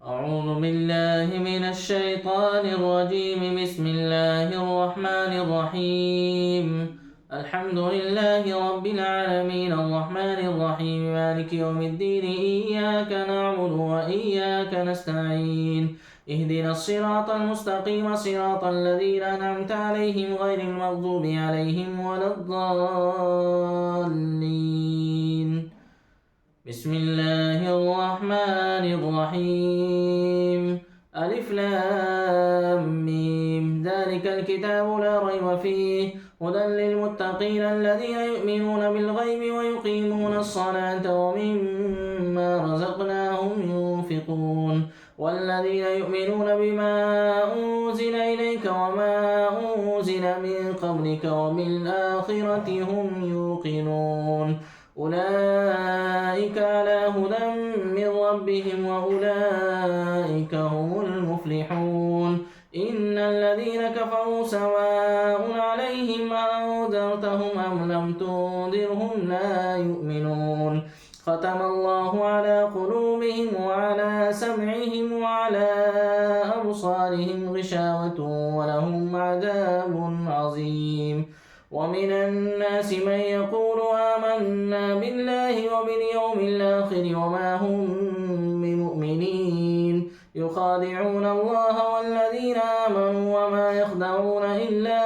أعوذ بالله من الشيطان الرجيم. بسم الله الرحمن الرحيم. الحمد لله رب العالمين الرحمن الرحيم مالك يوم الدين. إياك نعبد وإياك نستعين. اهدنا الصراط المستقيم صراط الذين أنعمت عليهم غير المغضوب عليهم ولا الضالين. بسم الله الرحمن الرحيم. ألف لام ميم. ذلك الكتاب لا ريب فيه هدى للمتقين الذين يؤمنون بالغيب ويقيمون الصلاة ومما رزقناهم ينفقون والذين يؤمنون بما أنزل إليك وما أنزل من قبلك وبالآخرة هم يوقنون أولئك على هدى من ربهم وأولئك هم المفلحون. إن الذين كفروا سواء عليهم أنذرتهم أم لم تنذرهم لا يؤمنون. ختم الله على قلوبهم وعلى سمعهم وعلى أبصارهم غشاوة ولهم عذاب عظيم. ومن الناس من يقول آمنا بالله وباليوم الآخر وما هم بمؤمنين يخادعون الله والذين آمنوا وما يخدعون إلا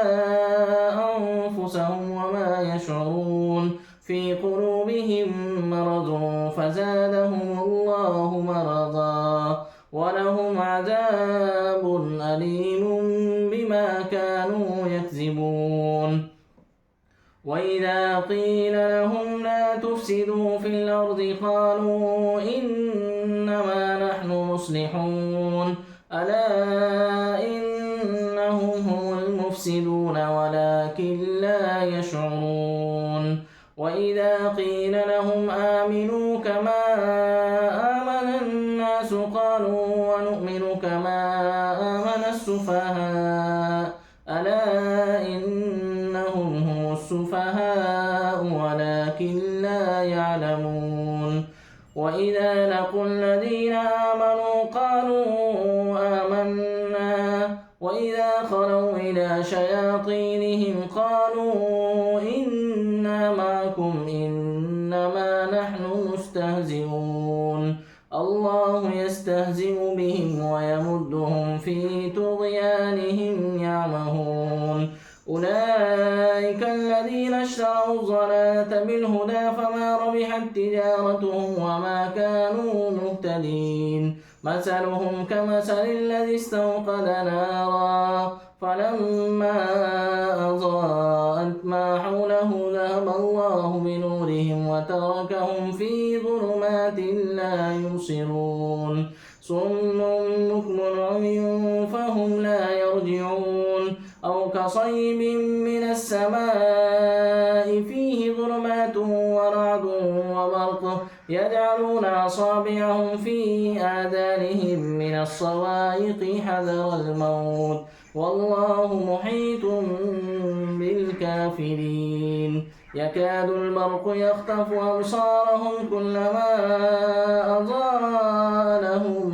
أنفسهم وما يشعرون. في قلوبهم مرض فزادهم الله مرضا ولهم عذاب أليم بما كانوا يكذبون. وإذا قيل لهم لا تفسدوا في الأرض قالوا إنما نحن مصلحون ألا إنهم هم المفسدون ولكن لا يشعرون. وإذا قيل لهم آمنوا كما آمن الناس قالوا ونؤمن كما آمن السفهاء ألا إنهم هم السفهاء ولكن لا يعلمون. وإذا لقوا الذين آمنوا قالوا آمنا وإذا خلوا إلى شياطينهم قالوا إنا معكم إنما نحن مستهزئون. الله يستهزئ بهم ويمدهم في طغيانهم يعمهون. أولئك الذين اشتروا الضلالة بالهدى فما ربحت تجارتهم وما كانوا مهتدين. مثلهم كمثل الذي استوقد نارا فلما أضاءت ما حوله ذهب الله بنورهم وتركهم في ظلمات لا يبصرون. صم بكم عمي فهم لا يرجعون. أو كصيب من السماء فيه ظلمات ورعد وبرق يجعلون أصابعهم في آذانهم من الصواعق حذر الموت والله محيط بالكافرين. يكاد البرق يخطف أبصارهم كلما أضاء لهم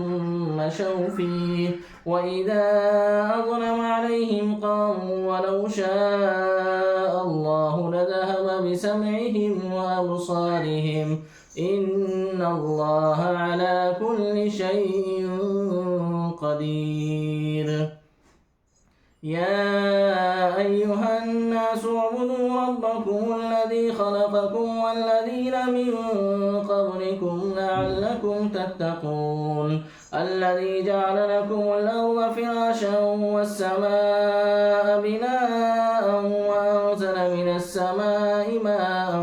مشوا فيه وإذا أظلم عليهم قاموا ولو شاء الله لذهب بسمعهم وأبصارهم إن الله على كل شيء قدير. يا أيها الناس اعبدوا ربكم الذي خلقكم والذين من قبلكم لعلكم تتقون. الذي جعل لكم الأرض فراشا والسماء بناء وأنزل من السماء ماء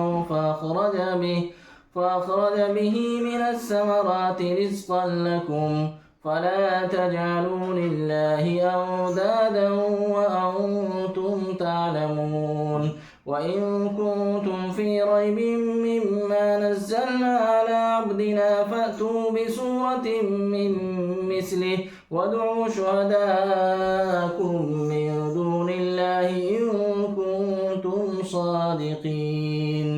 فأخرج به من الثمرات رزقا لكم فلا تجعلوا لله أندادا وأنتم تعلمون. وإن كنتم في ريب مما نزلنا على عبدنا فأتوا بسورة من مثله وادعوا شهداءكم من دون الله إن كنتم صادقين.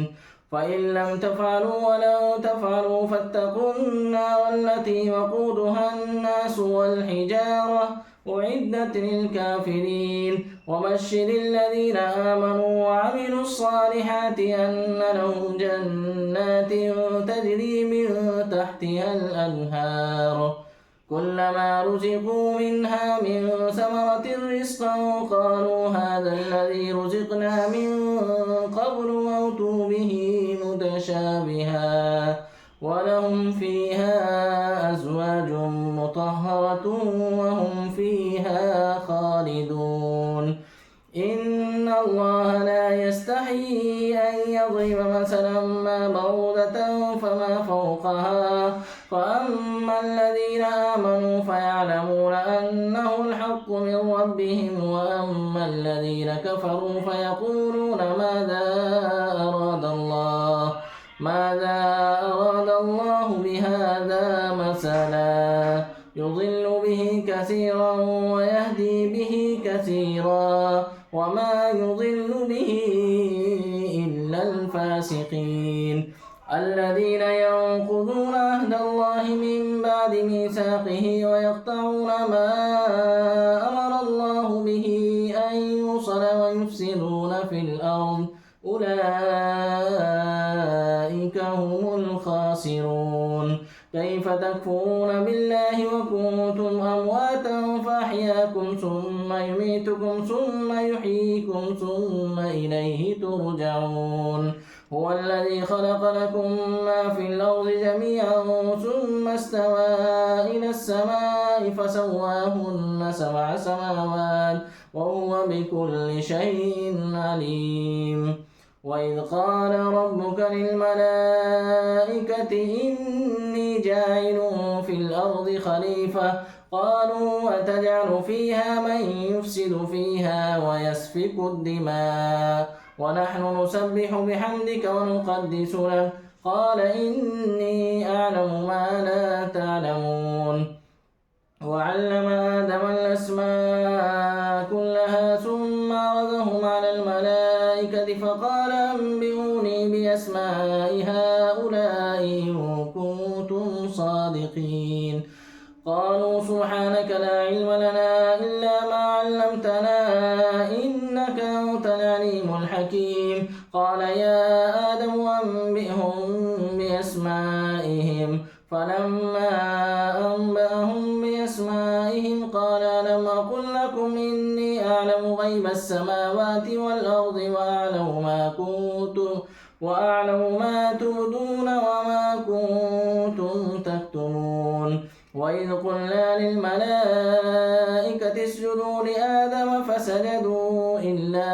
فإن لم تفعلوا ولن تفعلوا فاتقوا النار التي وقودها الناس والحجارة أعدت للكافرين وبشر الذين آمنوا وعملوا الصالحات أن لهم جنات تجري من تحتها الأنهار كلما رزقوا منها من ثمرة رزقا قالوا هذا الذي رزقنا من قبل وأتوا به متشابها ولهم فيها أزواج مطهرة وهم فيها خالدون إن الله لا يستحيي أن يضرب مثلا ما بعوضة فما فوقها فأما الذين آمنوا فيعلمون أنه الحق من ربهم وأما الذين كفروا فيقولون ماذا أراد الله بهذا مثلا يضل به كثيرا ويهدي به كثيرا وما يضل به إلا الفاسقين الذين ينقضون عهد الله من بعد ميثاقه ويقطعون ما أمر الله به أن يوصل ويفسدون في الأرض أولئك هم الخاسرون كيف تكفرون بالله وكنتم أمواتا فأحياكم ثم يميتكم ثم يحييكم ثم إليه ترجعون هو الذي خلق لكم ما في الأرض جميعا ثم استوى إلى السماء فسواهن 7 سماوات وهو بكل شيء عليم وإذ قال ربك للملائكة إني جاعل في الأرض خليفة قالوا أتجعل فيها من يفسد فيها ويسفك الدماء ونحن نسبح بحمدك ونقدس لك قال إني أعلم ما لا تعلمون وعلم آدم الأسماء كلها ثم عرضهم على الملائكة فقال أنبئوني بأسماء هؤلاء إن كنتم صادقين قالوا سبحانك لا علم لنا إلا ما علمتنا إنك أنت العليم الحكيم قال يا آدم أنبئهم بأسمائهم فلما أنبأهم بأسمائهم قال ألم أقل لكم إني أعلم غيب السماوات والأرض وأعلم ما تبدون وما كنتم تكتمون وإذ قلنا للملائكة اسجدوا لآدم فسجدوا إلا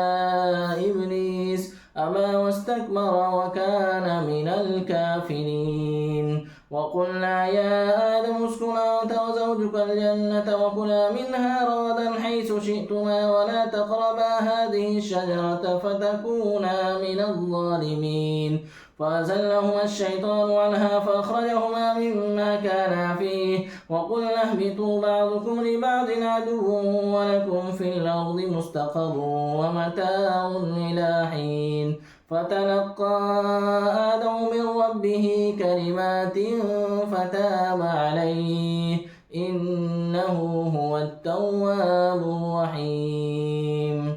إبليس أبى واستكبر وكان من الكافرين وقلنا يا آدم اسكن أنت وزوجك الجنة وكلا منها رغدا حيث شئتما ولا تقربا هذه الشجرة فتكونا من الظالمين فأزلهما الشيطان عنها فأخرجهما مما كانا فيه وقلنا اهبطوا بعضكم لبعض عدو ولكم في الأرض مستقر ومتاع إلى حين فتلقى آدم من ربه كلمات فتاب عليه إنه هو التواب الرحيم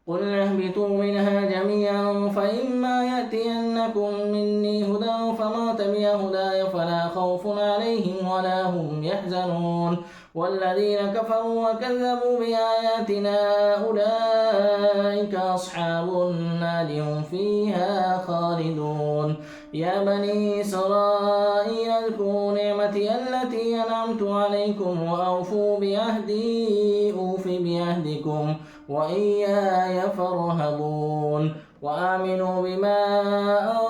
قلنا اهبطوا منها جميعا فإما يأتينكم مني هدى فمن تبع هداي فلا خوف عليهم ولا هم يحزنون والذين كفروا وكذبوا بآياتنا أولئك أصحاب النار هم فيها خالدون يا بني إسرائيل اذكروا نعمتي التي أنعمت عليكم وأوفوا بعهدي أوف بعهدكم وإياي فارهبون وآمنوا بما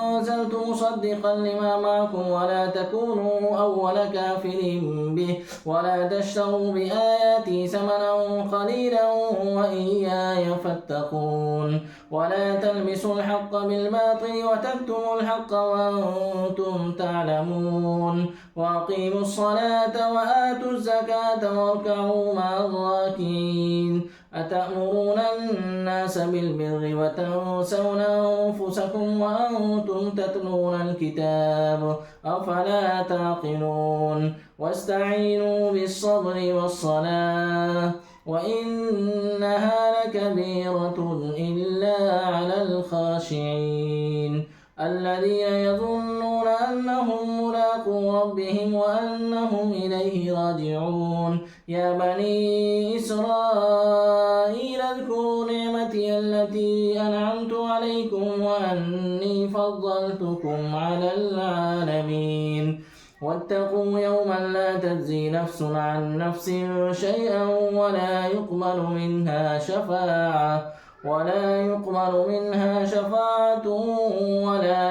أنزلت مصدقا لما معكم ولا تكونوا أول كافر به ولا تشتروا بآياتي ثمنا قليلا وإياي فاتقون ولا تلبسوا الحق بالباطل وتكتموا الحق وأنتم تعلمون وأقيموا الصلاة وآتوا الزكاة واركعوا مع الراكعين أتأمرون الناس بالبر وتنسون أنفسكم وأنتم تتلون الكتاب أفلا تعقلون واستعينوا بالصبر والصلاة وإنها لكبيرة إلا على الخاشعين الذين يظنون أنهم ملاقو ربهم وأنهم إليه راجعون يا بني إسرائيل اذكروا نعمتي التي أنعمت عليكم وأني فضلتكم على العالمين واتقوا يوما لا تجزي نفس عن نفس شيئا ولا يقبل منها شفاعة ولا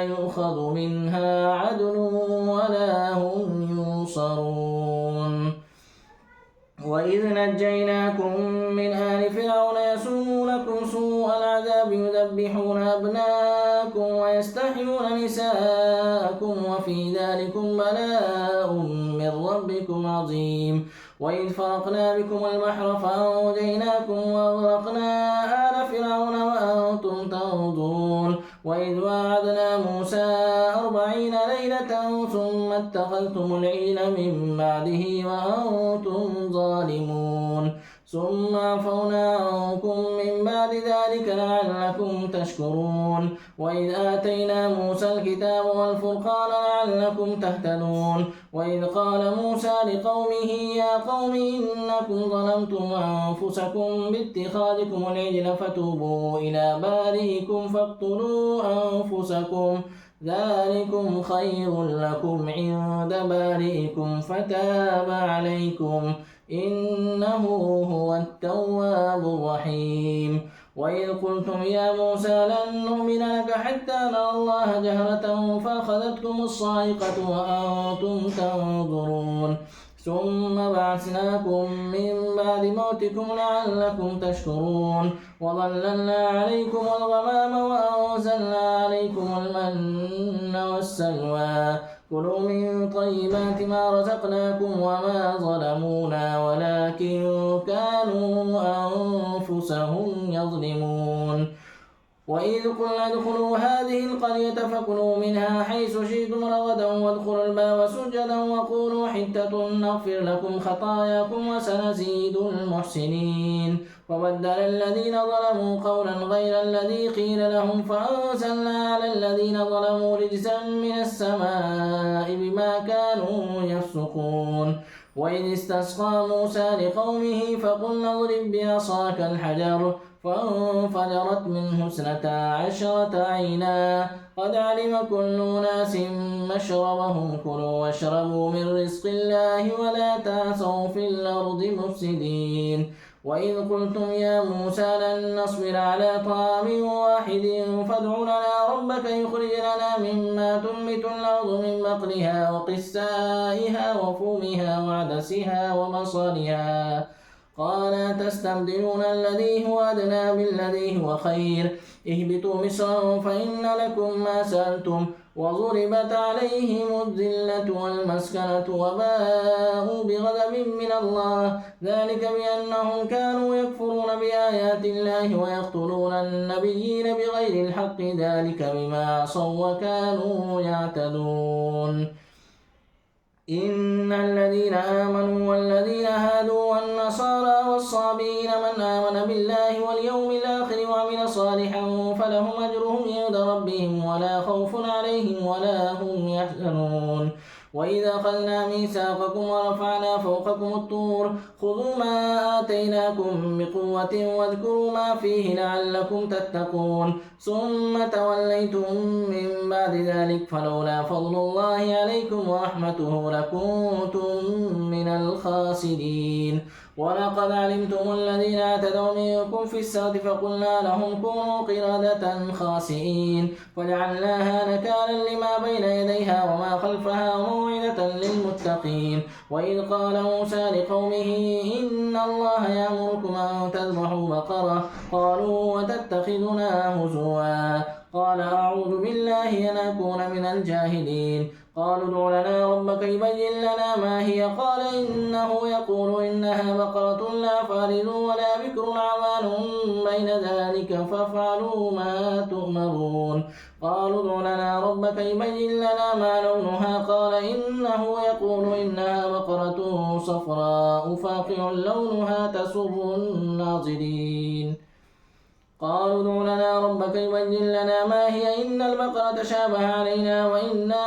يؤخذ منها عدل ولا هم ينصرون وإذ نجيناكم من آل فرعون يسومونكم سوء العذاب يذبحون أبناءكم ويستحيون نساءكم وفي ذلكم بلاء من ربكم عظيم وإذ فرقنا بكم البحر فأنجيناكم وأغرقنا آل فرعون وأنتم تنظرون وإذ وعدنا موسى 40 ليلة ثم اتخذتم العجل من بعده وأنتم ظالمون ثم عفونا عنكم من بعد ذلك لعلكم تشكرون وإذ آتينا موسى الكتاب والفرقان لعلكم تهتدون وإذ قال موسى لقومه يا قوم إنكم ظلمتم أنفسكم باتخاذكم العجل فتوبوا إلى بارئكم فاقتلوا أنفسكم ذلكم خير لكم عند بارئكم فتاب عليكم إنه هو التواب الرحيم وإذ قلتم يا موسى لن نؤمن لك حتى نرى الله جهرة فأخذتكم الصاعقة وأنتم تنظرون ثم بعثناكم من بعد موتكم لعلكم تشكرون وظللنا عليكم الغمام وأنزلنا عليكم المن والسلوى كلوا من طيبات ما رزقناكم وما ظلمونا ولكن كانوا أنفسهم يظلمون وإذ قلنا ادخلوا هذه القرية فكلوا منها حيث شئتم رغدا وادخلوا الباب سجدا وقولوا حتة نغفر لكم خطاياكم وسنزيد المحسنين وبدل الذين ظلموا قولا غير الذي قيل لهم فأنزلنا على الذين ظلموا رجزا من السماء بما كانوا يفسقون وإذ استسقى موسى لقومه فقلنا اضرب بعصاك الحجر فانفجرت منه 12 عينا قد علم كل أناس مشربهم كلوا واشربوا من رزق الله ولا تعثوا في الأرض مفسدين وإذ قلتم يا موسى لن نصبر على طعام واحد فادع لنا ربك يخرج لنا مما تنبت الأرض من بقلها وقثائها وفومها وعدسها وبصلها قال تستبدلون الذي هو أدنى بالذي هو خير اهبطوا مصرا فإن لكم ما سألتم وضربت عليهم الذلة والمسكنة وباءوا بغضب من الله ذلك بأنهم كانوا يكفرون بآيات الله ويقتلون النبيين بغير الحق ذلك بما عصوا وكانوا يعتدون إن الذين آمنوا والذين هادوا والنصارى والصابين من آمن بالله واليوم الآخر وعمل صالحا فلهم أجرهم عند ربهم ولا خوف عليهم ولا هم يحزنون وإذا أخذنا ميثاقكم ورفعنا فوقكم الطور خذوا ما آتيناكم بقوة واذكروا ما فيه لعلكم تتقون ثم توليتم من بعد ذلك فلولا فضل الله عليكم ورحمته لكنتم من الخاسرين ولقد علمتم الذين اعتدوا منكم في السبت فقلنا لهم كونوا قردة خاسئين فجعلناها نكالا لما بين يديها وما خلفها وموعظة للمتقين وإذ قال موسى لقومه إن الله يأمركم أن تذبحوا بقرة قالوا وتتخذنا هزوا قال أعوذ بالله أن أكون من الجاهلين. قالوا ادع لنا ربك يبين لنا ما هي. قال إنه يقول إنها بقرة لا فارض ولا بكر عوان بين ذلك فافعلوا ما تؤمرون. قالوا ادع لنا ربك يبين لنا ما لونها. قال إنه يقول إنها بقرة صفراء فاقع لونها تسر الناظرين. قالوا ادع لنا ربك يبين لنا ما هي إن البقرة تشابه علينا وإنا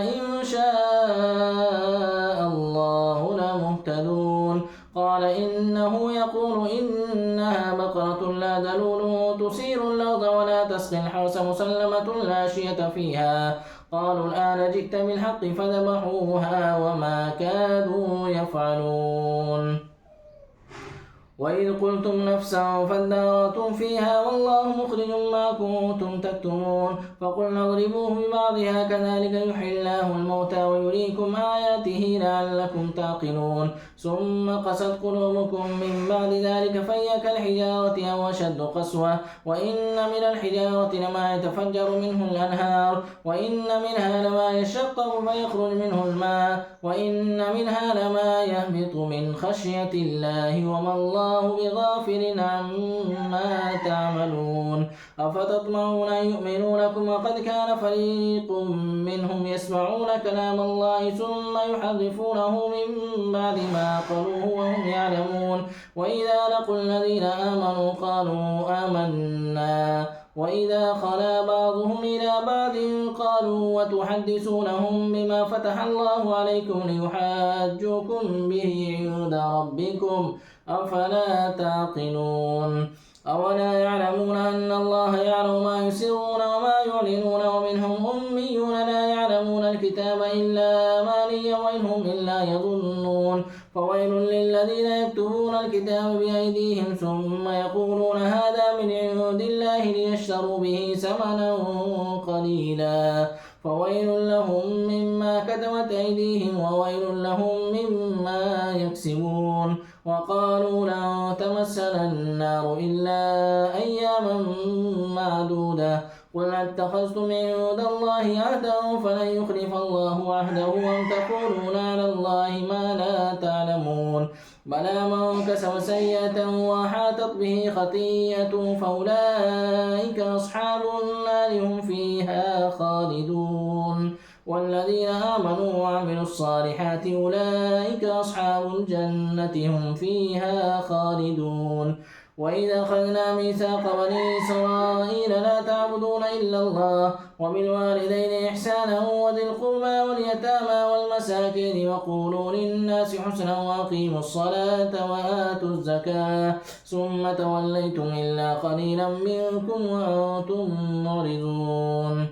إن شاء الله لمهتدون. قال إنه يقول إنها بقرة لا ذلول تثير الأرض ولا تسقي الحرث مسلمة لا شية فيها. قالوا الآن جئت بالحق فذبحوها وما كادوا يفعلون. وإذ قلتم نفسا فادارأتم فيها والله مخرج ما كنتم تكتمون. فقلنا اضربوه ببعضها كذلك يحيي الله الموتى ويريكم آياته لعلكم تعقلون. ثم قست قلوبكم من بعد ذلك فهي كالحجارة أو أشد قسوة. وإن من الحجارة لما يتفجر منه الأنهار وإن منها لما يشقق فيخرج منه الماء وإن منها لما يهبط من خشية الله وما الله بغافل عما تعملون. أفتطمعون أن يؤمنوا لكم وقد كان فريق منهم يسمعون كلام الله ثم يحرفونه من بعد ما قالوه وهم يعلمون. وإذا لقوا الذين آمنوا قالوا آمنا وإذا خلا بعضهم إلى بعض قالوا وتحدثونهم بما فتح الله عليكم ليحاجوكم به عند ربكم أفلا تعقلون. أولا يعلمون أن الله يعلم ما يسرون وما يعلنون ومنهم أميون لا يعلمون الكتاب إلا أماني وإن هم إلا يظنون. فويل للذين يكتبون الكتاب بأيديهم ثم يقولون هذا من عند الله ليشتروا به ثمنا قليلا فويل لهم مما كتبت أيديهم وويل لهم مما يكسبون. وقالوا لن تمسنا النار إلا أياما معدودة قل اتخذتم عند الله عهدا فلن يخلف الله عهده أم تقولون على الله ما لا تعلمون. بلى من كسب سيئة وأحاطت به خطيئته فأولئك أصحاب النار هم فيها خالدون. والذين آمنوا وعملوا الصالحات أولئك أصحاب الجنة هم فيها خالدون. وإذا أخذنا ميثاق بني إسرائيل لا تعبدون إلا الله وبالوالدين إحسانا وذي القربى واليتامى والمساكين وقولوا للناس حسنا وأقيموا الصلاة وآتوا الزكاة ثم توليتم إلا قليلا منكم وأنتم معرضون.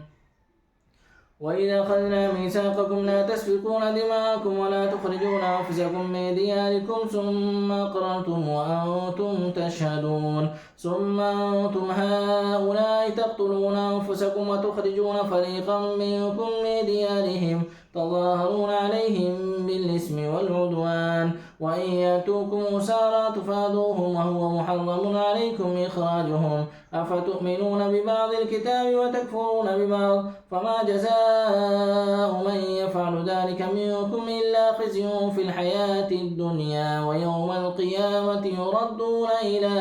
وإذا أخذنا ميثاقكم لا تسفكون دماءكم ولا تخرجون أنفسكم من دياركم ثم أقررتم وأنتم تشهدون ثم أنتم هؤلاء تقتلون أنفسكم وتخرجون فريقا منكم من ديارهم تظاهرون عليهم بالإثم والعدوان وإن يأتوكم أسارى تفادوهم وهو محرم عليكم إخراجهم أفتؤمنون ببعض الكتاب وتكفرون ببعض فما جزاء من يفعل ذلك منكم إلا خزي في الحياة الدنيا ويوم القيامة يردون إلى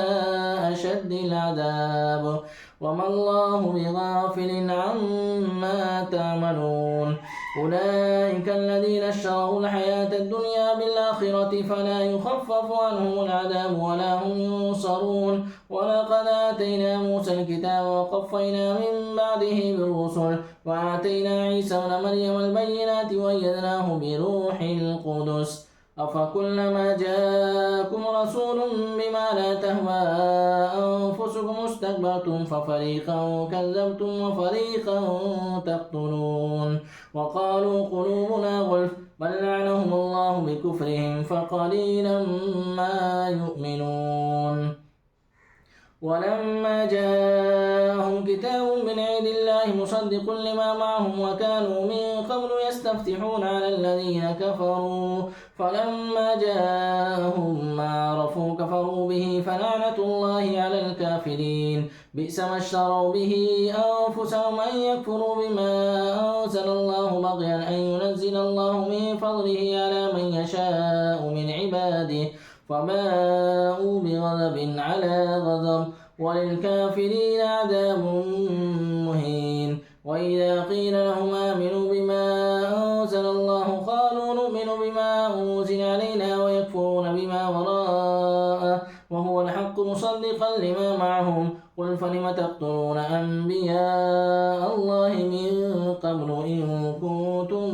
أشد العذاب وما الله بغافل عما تعملون. أولئك الذين اشتروا الحياة الدنيا بالآخرة فلا يخفف عنهم العذاب ولا هم ينصرون. ولقد آتينا موسى الكتاب وقفينا من بعده بالرسل وآتينا عيسى ابن مريم البينات وأيدناه بروح القدس أفكلما جاءكم رسول بما لا تهوى أنفسكم استكبرتم ففريقا كذبتم وفريقا تقتلون. وقالوا قلوبنا غلف بل لعنهم الله بكفرهم فقليلا ما يؤمنون. ولما جاءهم كتاب من عند الله مصدق لما معهم وكانوا من قبل يستفتحون على الذين كفروا فلما جاءهم ما عرفوا كفروا به فلعنة الله على الكافرين. بئس ما اشتروا به أنفسهم أن يكفروا بما أنزل الله بغيا أن ينزل الله من فضله على من يشاء من عباده فباءوا بغضب على غضب وللكافرين عذاب مهين. وإذا قيل لهم آمنوا بما أنزل الله قالوا نؤمن بما أنزل علينا ويكفرون بما وراءه وهو الحق مصدقا لما معهم قل فلم تقتلون أنبياء الله من قبل إن كنتم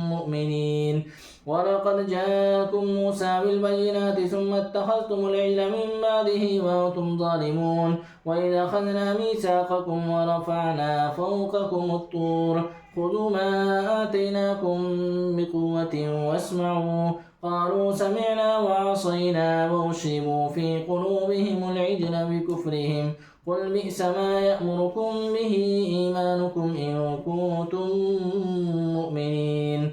مؤمنين. ولقد جاءكم موسى بالبينات ثم اتخذتم العجل من بعده وأنتم ظالمون. وإذا أخذنا ميثاقكم ورفعنا فوقكم الطور خذوا ما آتيناكم بقوة واسمعوا قالوا سمعنا وعصينا وأشربوا في قلوبهم العجل بكفرهم قل بئس ما يأمركم به إيمانكم إن كنتم مؤمنين.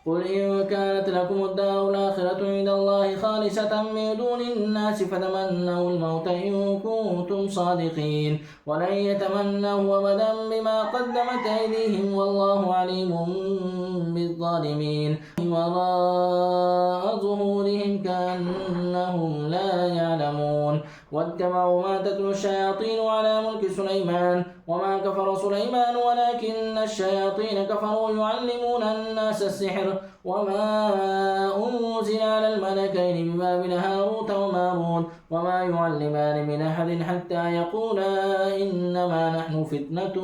قل إن كانت لكم الدار الآخرة عند الله خالصة من دون الناس فتمنوا الموت إن كنتم صادقين ولن يتمنوا أبدا بما قدمت أيديهم والله عليم بالظالمين. وراء ظهورهم كأنهم لا يعلمون واتبعوا ما تتلو الشياطين على ملك سليمان وما كفر سليمان ولكن الشياطين كفروا يعلمون الناس السحر وما أنزل على الملكين ببابل هاروت وماروت وما يعلمان من أحد حتى يقولا إنما نحن فتنة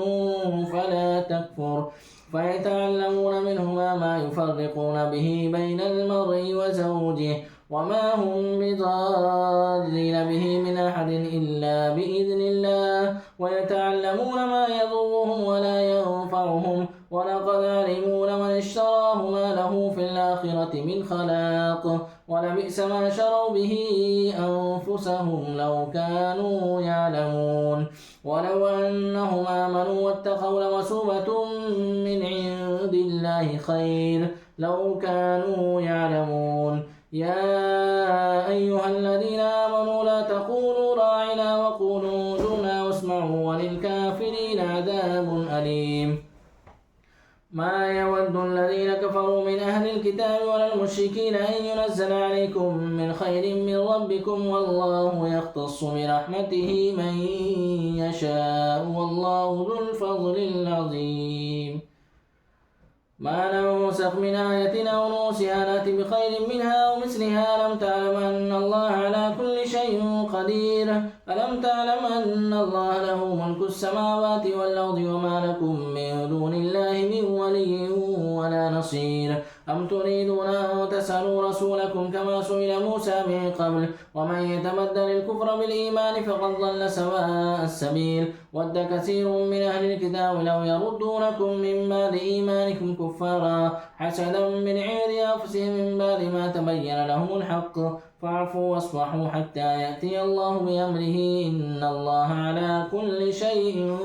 فلا تكفر فيتعلمون منهما ما يفرقون به بين المرء وزوجه وما هم بضارين به من أحد إلا بإذن الله ويتعلمون ما يضرهم ولا ينفعهم ولقد علموا لمن اشتراه ما له في الآخرة من خلاق ولبئس ما شروا به أنفسهم لو كانوا يعلمون. ولو أنهم آمنوا واتقوا لمثوبة من عند الله خير لو كانوا يعلمون. يا أيها الذين آمنوا لا تقولوا راعنا وقولوا انظرنا واسمعوا وللكافرين عذاب أليم. ما يود الذين كفروا من أهل الكتاب ولا المشركين أن ينزل عليكم من خير من ربكم والله يختص برحمته من يشاء والله ذو الفضل العظيم. ما ننسخ من آية أو ننسها نأت بخير منها أو مثلها ألم تعلم أن الله على كل شيء قدير ألم تعلم أن الله له ملك السماوات والأرض وما لكم من دون الله من ولي ولا نصير أم تريدون أن تسألوا رسولكم كما سئل موسى من قبل ومن يتبدل الكفر بالإيمان فقد ضل سواء السبيل ود كثير من أهل الكتاب لو يردونكم من بعد إيمانكم كفارا حسدا من عند أنفسهم من بعد ما تبين لهم الحق فاعفوا واصفحوا حتى يأتي الله بأمره إن الله على كل شيء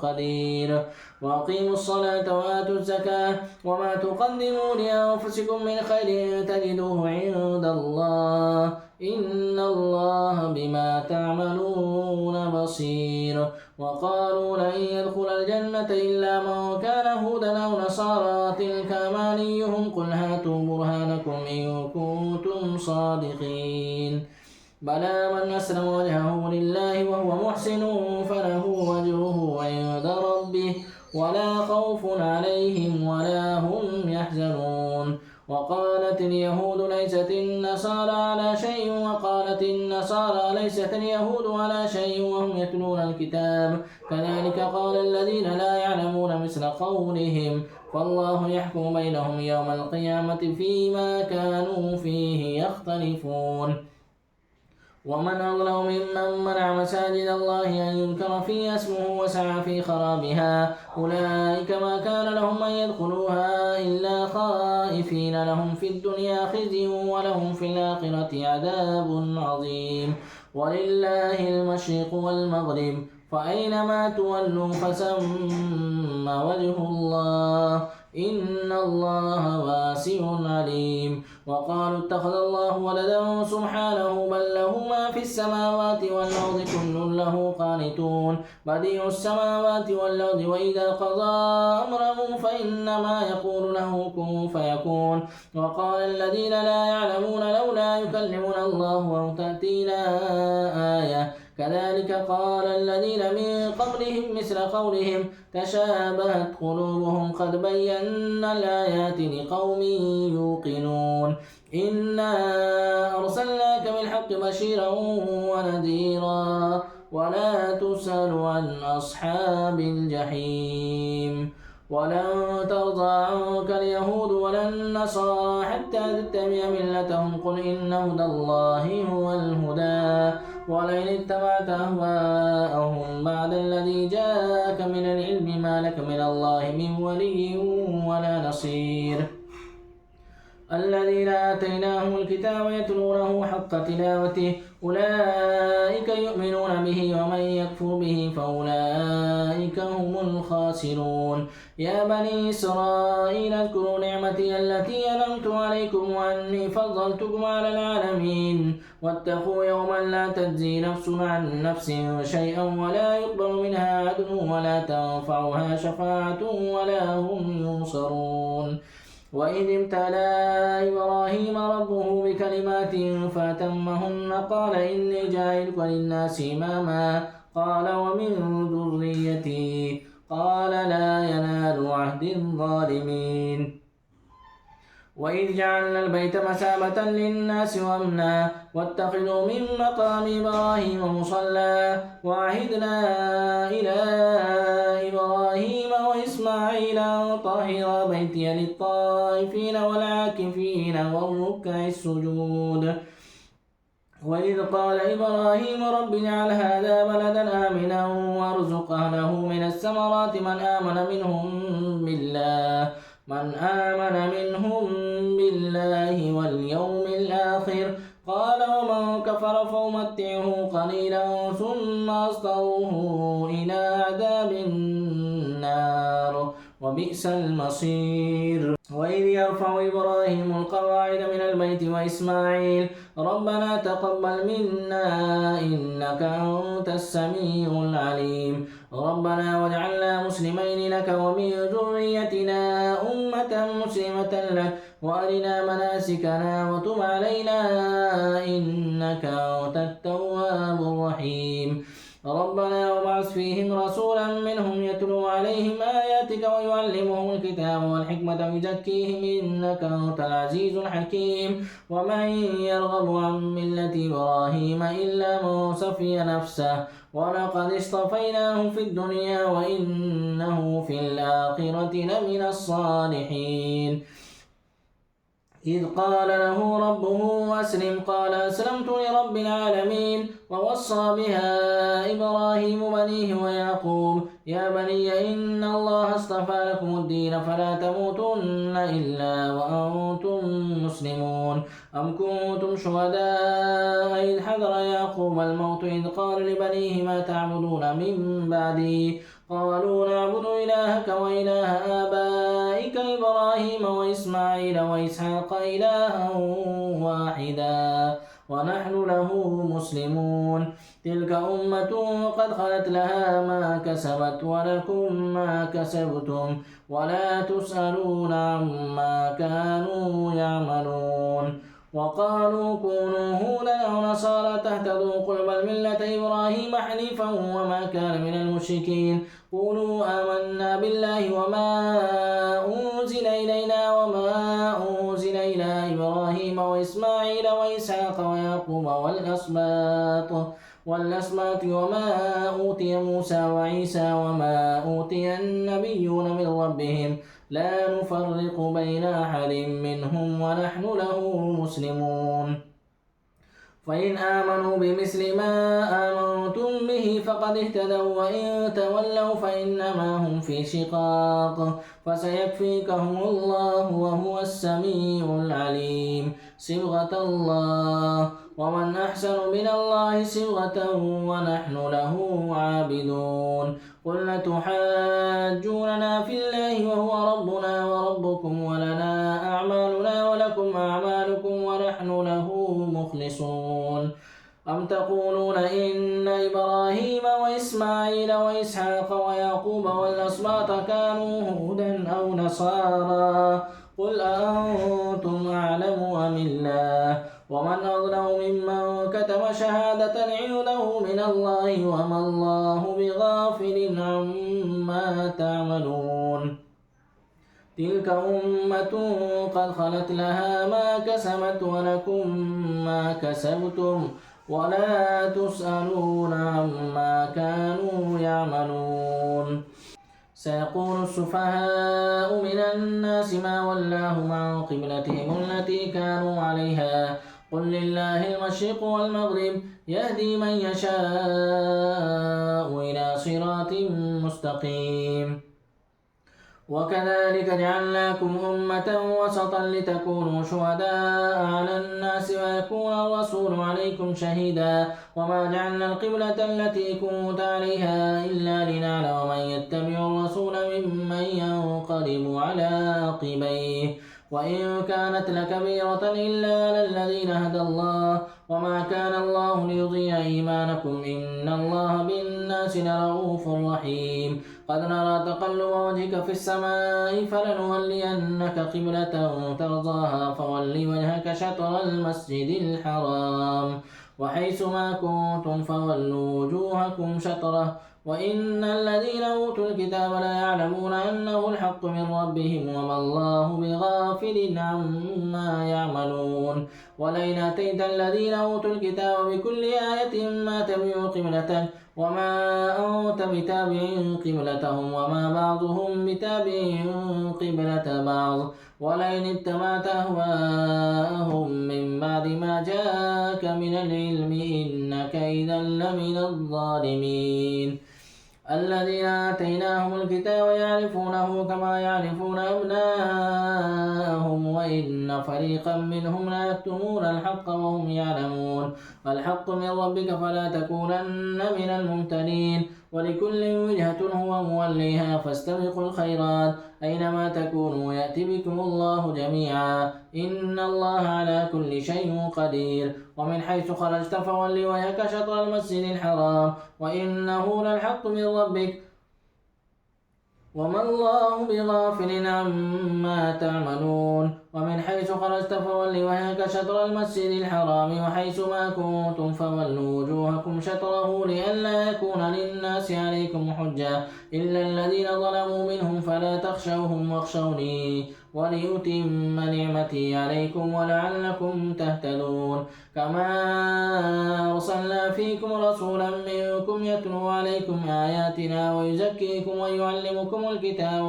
قدير. وأقيموا الصلاة وآتوا الزكاة وما تقدموا لأنفسكم من خير تجدوه عند الله إن الله بما تعملون بصير. وقالوا لن يدخل الجنة إلا من كان هودا أو نصارى تلك أمانيهم قل هاتوا برهانكم إن كنتم صادقين بلى من أسلم وجهه لله وهو محسن فله وجهه عند ربه ولا خوف عليهم ولا هم يحزنون. وقالت اليهود ليست النصارى على شيء وقالت النصارى ليست اليهود على شيء وهم يتلون الكتاب كذلك قال الذين لا يعلمون مثل قولهم فالله يحكم بينهم يوم القيامة فيما كانوا فيه يختلفون. ومن أظلم ممن منع مساجد الله أن يذكر فيها اسمه وسعى في خرابها أولئك ما كان لهم أن يدخلوها إلا خائفين لهم في الدنيا خزي ولهم في الآخرة عذاب عظيم. ولله المشرق والمغرب فأينما تولوا فثم وجه الله إن الله واسع عليم. وقالوا اتخذ الله ولدا سبحانه بل له ما في السماوات والأرض كل له قانتون بديع السماوات والأرض وإذا قضى أمره فإنما يقول له كن فيكون وقال الذين لا يعلمون لولا يكلمنا الله أو تأتينا آية كذلك قال الذين من قبلهم مثل قولهم تشابهت قلوبهم قد بينا الآيات لقوم يوقنون إنا أرسلناك بالحق بشيرا ونذيرا ولا تسأل عن أصحاب الجحيم ولن ترضى عنك اليهود ولا النصارى حتى تتبع ملتهم قل إن هدى الله هو الهدى ولئن اتبعت أهواءهم بعد الذي جاءك من العلم ما لك من الله من ولي ولا نصير الذين آتيناهم الكتاب يتلونه حق تلاوته أولئك يؤمنون به ومن يكفر به فأولئك هم الخاسرون يا بني إسرائيل اذكروا نعمتي التي أنعمت عليكم وأني فضلتكم على العالمين واتقوا يوما لا تجزي نفس عن نفس شيئا ولا يقبل منها عدل ولا تنفعها شفاعة ولا هم ينصرون وإذ ابتلى إبراهيم ربه بكلمات فأتمهن قال إني جاعلك للناس إماما قال ومن ذريتي قال لا ينال عهد الظالمين وإذ جعلنا البيت مثابة للناس وأمنا واتخذوا من مقام إبراهيم مصلى وعهدنا إلى إبراهيم وإسماعيل أن طهر بيتي للطائفين والعاكفين والركع السجود وإذ قال إبراهيم رب اجعل هذا بلدا آمنا وارزق أهله من الثمرات من آمن منهم بالله واليوم الآخر قال ومن كفر فأمتعه قليلا ثم أضطره إلى عذاب النار وبئس المصير وإذ يرفع إبراهيم القواعد من البيت وإسماعيل ربنا تقبل منا إنك أنت السميع العليم ربنا واجعلنا مسلمين لك ومن ذريتنا أمة مسلمة لك وأرنا مناسكنا وتب علينا إنك أنت التواب الرحيم ربنا وابعث فيهم رسولا منهم يتلو عليهم آياتك ويعلمهم الكتاب والحكمة ويزكيهم إنك أنت العزيز الحكيم ومن يرغب عن ملة إبراهيم إلا من صفي نفسه ولقد اصطفيناه في الدنيا وإنه في الآخرة لمن الصالحين إذ قال له ربه أسلم قال أسلمت لرب العالمين ووصى بها إبراهيم بنيه ويعقوب يا بني إن الله اصطفى لكم الدين فلا تموتن إلا وأنتم مسلمون أم كنتم شهداء إذ حضر يعقوب الموت إذ قال لبنيه ما تعبدون من بعدي قالوا نعبد إلهك وإله آبائك إبراهيم وإسماعيل وإسحاق إلها واحدا ونحن له مسلمون تلك أمة قد خلت لها ما كسبت ولكم ما كسبتم ولا تسألون عما كانوا يعملون وقالوا كونوا هودا أو نصارى تهتدوا قل بل ملة إبراهيم حنيفا وما كان من المشركين قولوا آمنا بالله وما أنزل إلينا وما أنزل إلى إبراهيم وإسماعيل وإسحاق ويعقوب والأسباط وما أوتي موسى وعيسى وما أوتي النبيون من ربهم لا نفرق بين أحد منهم ونحن له مسلمون فإن آمنوا بمثل ما آمنتم به فقد اهتدوا وإن تولوا فإنما هم في شقاق فسيكفيكهم الله وهو السميع العليم صبغة الله ومن أحسن من الله صبغة ونحن له عابدون قل تحاجوننا في الله وهو ربنا وربكم ولنا أعمالنا ولكم أعمالكم ونحن له مخلصون أم تقولون إن إبراهيم وإسماعيل وإسحاق ويعقوب والأسباط كانوا هودا أو نصارى قل أأنتم أعلم أم الله ومن أظلم ممن كتم شهادة عنده من الله وما الله بغافل عما تعملون تلك أمة قد خلت لها ما كسبت ولكم ما كسبتم ولا تسألون عما كانوا يعملون سيقول السفهاء من الناس ما ولاهم عن قبلتهم التي كانوا عليها قل لله المشرق والمغرب يهدي من يشاء إلى صراط مستقيم وكذلك جعلناكم أمة وسطا لتكونوا شهداء على الناس ويكون الرسول عليكم شهيدا وما جعلنا القبلة التي كنت عليها إلا لنعلم من يتبع الرسول ممن ينقلب على عقبيه وإن كانت لكبيرة إلا على الذين هدى الله وما كان الله ليضيع إيمانكم إن الله بالناس لرؤوف رحيم قد نرى تقلب وجهك في السماء فلنولينك قبلة ترضاها فول وجهك شطر المسجد الحرام وحيث ما كنتم فولوا وجوهكم شطره وإن الذين أوتوا الكتاب لا يعلمون أنه الحق من ربهم وما الله بغافل عما يعملون ولئن أتيت الذين أوتوا الكتاب بكل آية ما تبعوا قبلتك وما أنت بتابع قبلتهم وما بعضهم بتابع قبلة بعض ولئن اتبعت أهواءهم من بعد ما جاءك من العلم إنك إذا لمن الظالمين الذين آتيناهم الكتاب يعرفونه كما يعرفون أبناءهم وإن فريقا منهم لا يكتمون الحق وهم يعلمون الحق من ربك فلا تكونن من الممتنين ولكل وجهة هو موليها فاستبقوا الخيرات أينما تكونوا يأتي بكم الله جميعا إن الله على كل شيء قدير ومن حيث خرجت فول وجهك شطر المسجد الحرام وإنه للحق من ربك وما الله بغافل عما تعملون ومن حيث خرجت فول وجهك شطر المسجد الحرام وحيث ما كنتم فولوا وجوهكم شطره لئلا يكون للناس عليكم حجة إلا الذين ظلموا منهم فلا تخشوهم واخشوني وليتم نعمتي عليكم ولعلكم تهتدون كما أرسلنا فيكم رسولا منكم يتلو عليكم آياتنا ويزكيكم ويعلمكم الكتاب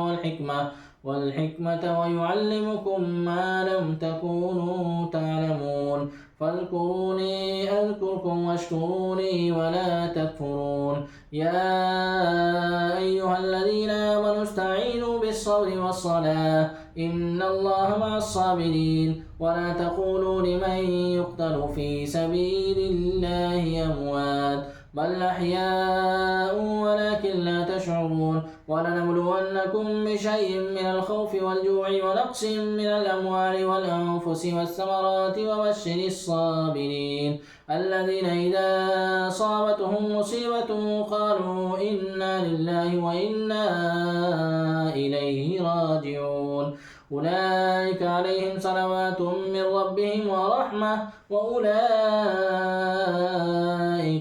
والحكمة ويعلمكم ما لم تكونوا تعلمون فاذكروني أذكركم واشكروني ولا تكفرون يا أيها الذين آمنوا استعينوا بالصبر والصلاة إن الله مع الصابرين ولا تقولوا لمن يقتل في سبيل الله أموات بل أحياء ولكن لا تشعرون ولنبلونكم بشيء من الخوف والجوع ونقص من الأموال والأنفس والثمرات وبشر الصابرين الذين إذا أصابتهم مصيبة قالوا إنا لله وإنا إليه راجعون أولئك عليهم صلوات من ربهم ورحمة وأولئك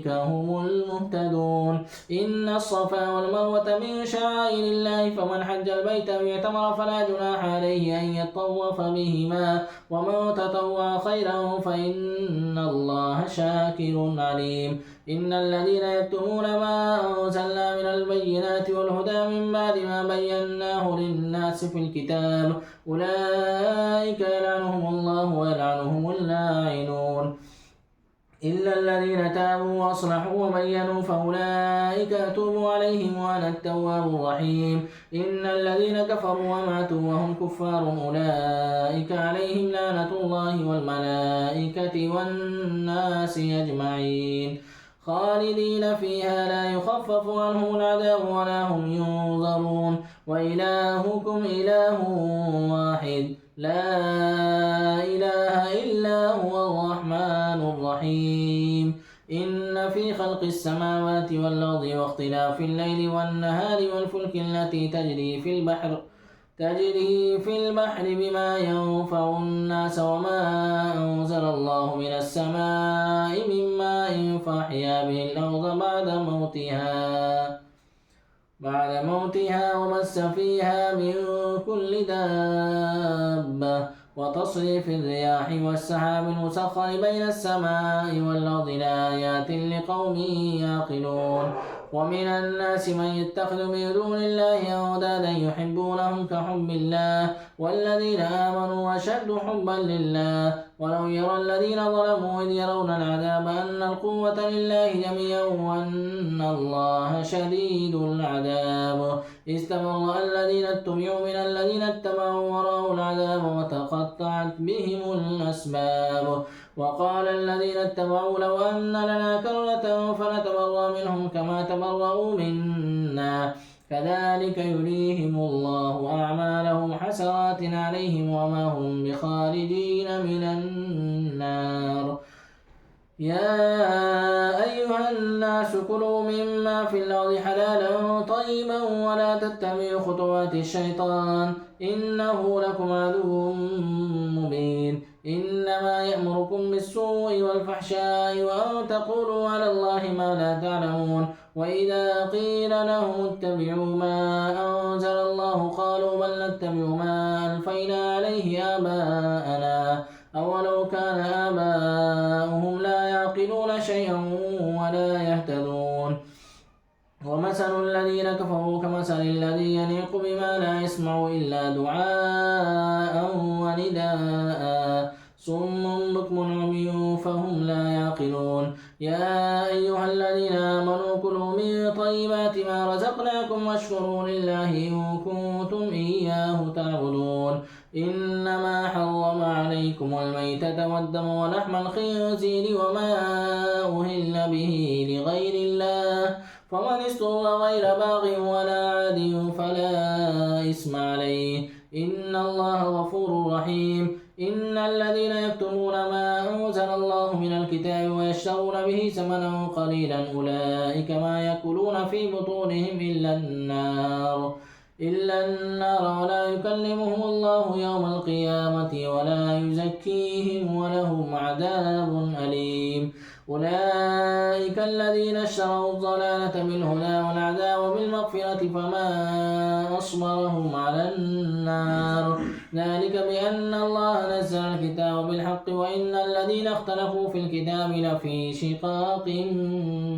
هم المهتدون إن الصفا والمروة من شعائر الله فمن حج البيت أو اعتمر فلا جناح عليه أن يطوف بهما ومن تطوع خيرا فإن الله شاكر عليم إن الذين يكتمون ما أنزلنا من البينات والهدى من بعد ما بيناه للناس في الكتاب أولئك يلعنهم الله ويلعنهم اللاعنون إلا الذين تابوا وأصلحوا وبينوا فأولئك أتوب عليهم وأنا التواب الرحيم إن الذين كفروا وماتوا وهم كفار أولئك عليهم لعنة الله والملائكة والناس أجمعين خالدين فيها لا يخفف عنهم العذاب ولا هم ينظرون وإلهكم إله واحد لا إله إلا هو الرحمن الرحيم خلق السماوات والأرض واختلاف الليل والنهار والفلك التي تجري في البحر بما ينفع الناس وما أنزل الله من السماء من ماء فأحيا به الأرض بعد موتها وبث فيها من كل دابة وتصريف الرياح والسحاب المسخر بين السماء والأرض لآيات لقوم يعقلون ومن الناس من يتخذ من دون الله أندادا يحبونهم كحب الله والذين آمنوا أشد حبا لله ولو يرى الذين ظلموا إذ يرون العذاب أن القوة لله جميعا وأن الله شديد العذاب استبرأ الذين اتبعوا من الذين اتبعوا ورأوا العذاب وتقطعت بهم الأسباب وقال الذين اتبعوا لو أن لنا كرة فنتبرأ منهم كما تبرأوا منا كذلك يريهم الله أعمالهم حسرات عليهم وما هم بخارجين من النار يا أيها الناس كلوا مما في الأرض حلالا طيبا ولا تتبعوا خطوات الشيطان إنه لكم عدو مبين إنما يأمركم بالسوء والفحشاء وأن تقولوا على الله ما لا تعلمون وإذا قيل لهم اتبعوا ما أنزل الله قالوا بل نتبع ما ألفينا عليه آباءنا أولو كان آباؤهم لا يعقلون شيئا ولا يهتدون ومثل الذين كفروا كمثل الذي ينيق بما لا يسمع إلا دعاء ونداء صم بكم عمي فهم لا يعقلون يا أيها الذين آمنوا كلوا من طيبات ما رزقناكم واشكروا لله إن كنتم إياه تعبدون إنما حرم عليكم الميتة والدم ولحم الخنزير وما أهل به لغير الله فمن استر غير باغ ولا عاد فلا إثم عليه إن الله غفور رحيم إن الذين يكتمون ما أنزل الله من الكتاب ويشترون به ثمنا قليلا أولئك ما يأكلون في بطونهم إلا النار ولا يكلمهم الله يوم القيامة ولا يزكيهم ولهم عذاب أليم أولئك الذين اشتروا الضلالة بالهدى والعذاب بالمغفرة فما أصبرهم على النار ذلك بأن الله نزل الكتاب بالحق وإن الذين اختلفوا في الكتاب لفي شقاق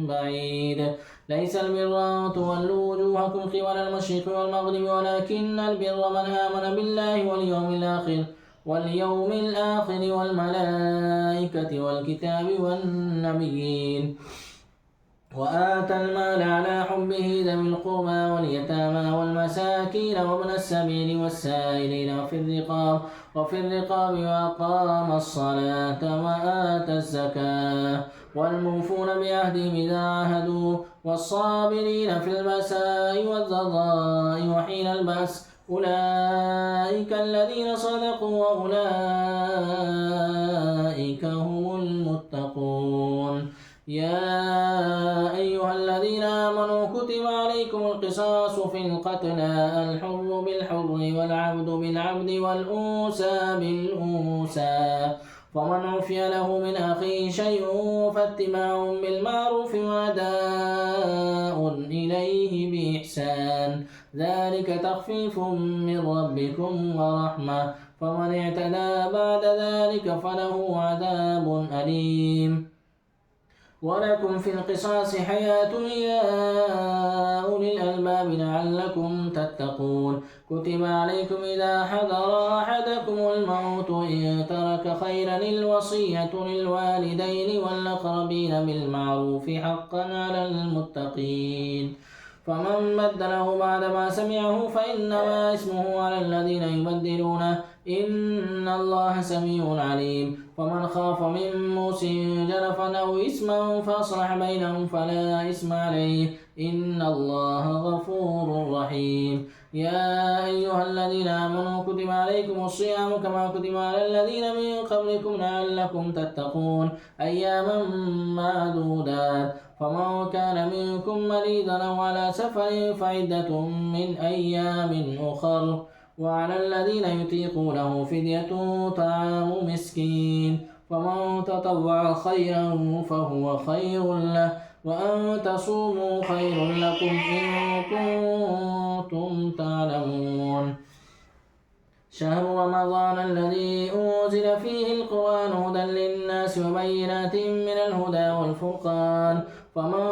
بعيد ليس البر أن تولوا وجوهكم قبل المشرق والمغرب ولكن البر من آمن بالله واليوم الآخر والملائكة والكتاب والنبيين وآتى المال على حبه ذوي القربى واليتامى والمساكين وابن السبيل والسائلين وفي الرقاب وأقام الصلاة وآتى الزكاة والموفون بعهدهم إذا عاهدوا والصابرين في البأساء والضراء وحين البأس أولئك الذين صدقوا وأولئك هم المتقون يا أيها الذين آمنوا كتب عليكم القصاص في القتلى الحر بالحر والعبد بالعبد والأنثى بالأنثى فمن عفي له من أخيه شيء فاتباع بالمعروف وأداء إليه بإحسان ذلك تخفيف من ربكم ورحمة فمن اعتدى بعد ذلك فله عذاب أليم ولكم في القصاص حياة يا أولي الألباب لعلكم تتقون كتب عليكم إذا حضر أحدكم الموت إن ترك خيرا الوصية للوالدين والأقربين بالمعروف حقا على المتقين فمن بدله بعد ما سمعه فإنما اسمه على الذين يبدلونه إن الله سميع عليم فمن خاف من موص جنفا أو إثما فأصلح بينهم فلا إثم عليه إن الله غفور رحيم يا أيها الذين آمنوا كتب عليكم الصيام كما كتب على الذين من قبلكم لعلكم تتقون أياما معدودات فمن كان منكم مريضا أو على سفر فعدة من أيام أخر. وعلى الذين يطيقونه فدية طعام مسكين، فمن تطوع خيرا فهو خير له، وأن تصوموا خير لكم إن كنتم تعلمون. شهر رمضان الذي أنزل فيه القرآن هدى للناس وبينات من الهدى والفرقان، فمن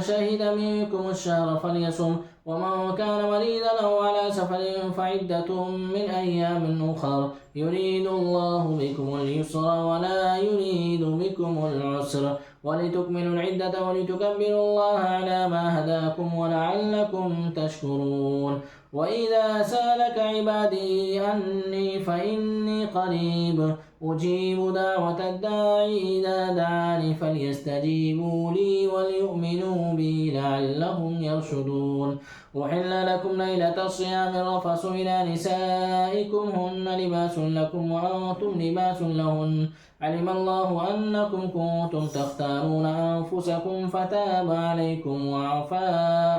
شهد منكم الشهر فليصم، ومن كان مريضا أو على سفر فعدة من أيام أخر، يريد الله بكم اليسر ولا يريد بكم العسر، ولتكملوا العدة ولتكبروا الله على ما هداكم ولعلكم تشكرون. وإذا سألك عبادي عني فإني قريب أجيب دعوة الداعي إذا دعاني، فليستجيبوا لي وليؤمنوا بي لعلهم يرشدون. أحل لكم ليلة الصيام الرفث إلى نسائكم هن لباس لكم وأنتم لباس لهن، علم الله أنكم كنتم تختارون أنفسكم فتاب عليكم وعفى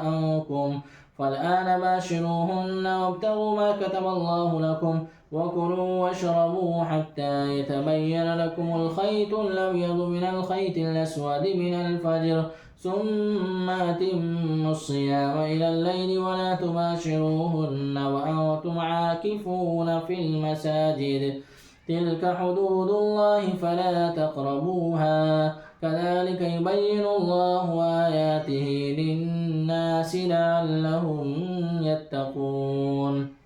عنكم، فالآن باشروهن وابتغوا ما كتب الله لكم، وكلوا واشربوا حتى يتبين لكم الخيط الأبيض من الخيط الأسود من الفجر، ثم أتموا الصيام إلى الليل ولا تباشروهن وأنتم عاكفون في المساجد، تلك حدود الله فلا تقربوها، كذلك يبين الله آياته للناس لعلهم يتقون.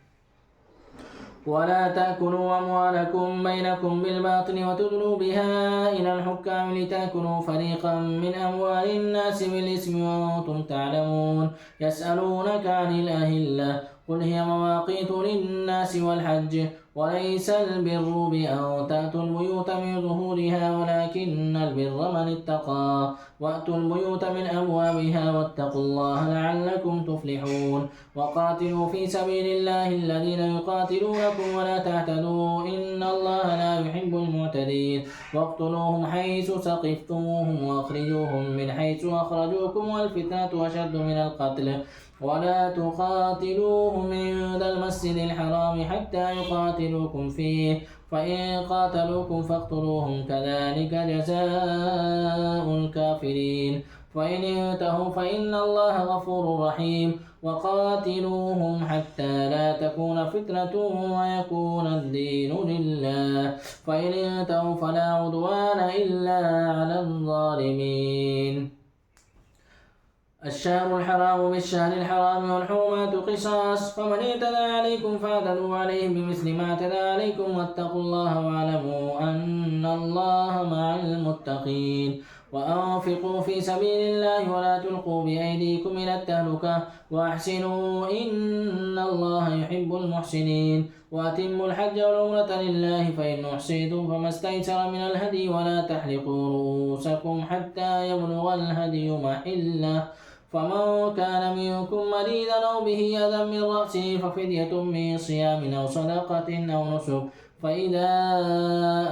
ولا تأكلوا أموالكم بينكم بالباطل وتدلوا بها إلى الحكام لتأكلوا فريقا من أموال الناس بالإثم وأنتم تعلمون. يسألونك عن الأهلة قل هي مواقيت للناس والحج، وليس البر بأن تأتوا البيوت من ظهورها ولكن البر من اتقى، وأتوا البيوت من أبوابها واتقوا الله لعلكم تفلحون. وقاتلوا في سبيل الله الذين يقاتلونكم ولا تعتدوا إن الله لا يحب المعتدين. واقتلوهم حيث ثقفتموهم وأخرجوهم من حيث أخرجوكم والفتنة أشد من القتل، ولا تقاتلوهم عند المسجد الحرام حتى يقاتلوكم فيه، فإن قاتلوكم فاقتلوهم كذلك جزاء الكافرين، فإن انتهوا فإن الله غفور رحيم. وقاتلوهم حتى لا تكون فتنة ويكون الدين لله، فإن انتهوا فلا عدوان إلا على الظالمين. الشهر الحرام بالشهر الحرام والحرمات قصاص، فمن اعتدى عليكم فاعتدوا عليه بمثل ما اعتدى عليكم، واتقوا الله واعلموا أن الله مع المتقين. وأنفقوا في سبيل الله ولا تلقوا بأيديكم إلى التهلكة وأحسنوا إن الله يحب المحسنين. وأتموا الحج والعمرة لله، فإن أحصيتم فما استيسر من الهدي، ولا تحلقوا رؤوسكم حتى يبلغ الهدي محله، فمن كان منكم مريضا أو به أذى من رأسه ففدية من صيام أو صدقة أو نسك، فإذا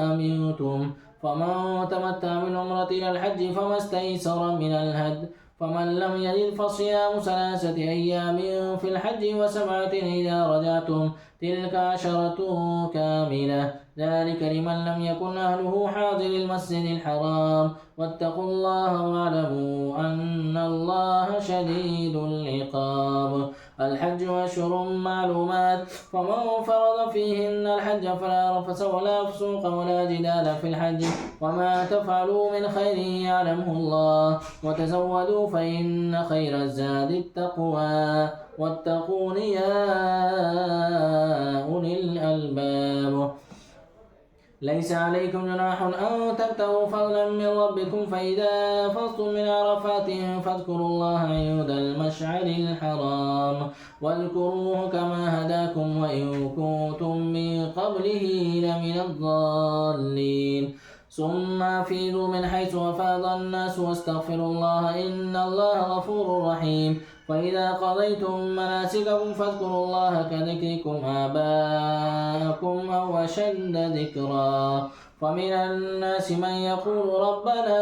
أمنتم فمن تمتع بالعمرة إلى الحج فما استيسر من الهدي، فمن لم يجد فصيام 3 أيام في الحج و7 إذا رجعتم، تلك 10 كاملة، ذلك لمن لم يكن أهله حاضر المسجد الحرام. واتقوا الله واعلموا أن الله شديد العقاب. الحج أشهر معلومات، فمن فرض فيهن الحج فلا رفث ولا فسوق ولا جدال في الحج، وما تفعلوا من خير يعلمه الله، وتزودوا فإن خير الزاد التقوى، واتقون يا أولي الألباب. ليس عليكم جناح أن تبتغوا فضلا من ربكم، فإذا أفضتم من عرفات فاذكروا الله عند المشعر الحرام، واذكروه كما هداكم وإن كنتم من قبله لمن الضالين. ثم أفيضوا من حيث أفاض الناس واستغفروا الله إن الله غفور رحيم. فإذا قضيتم مناسككم فاذكروا الله كذكركم آباءكم أو أشد ذكرا فمن الناس من يقول ربنا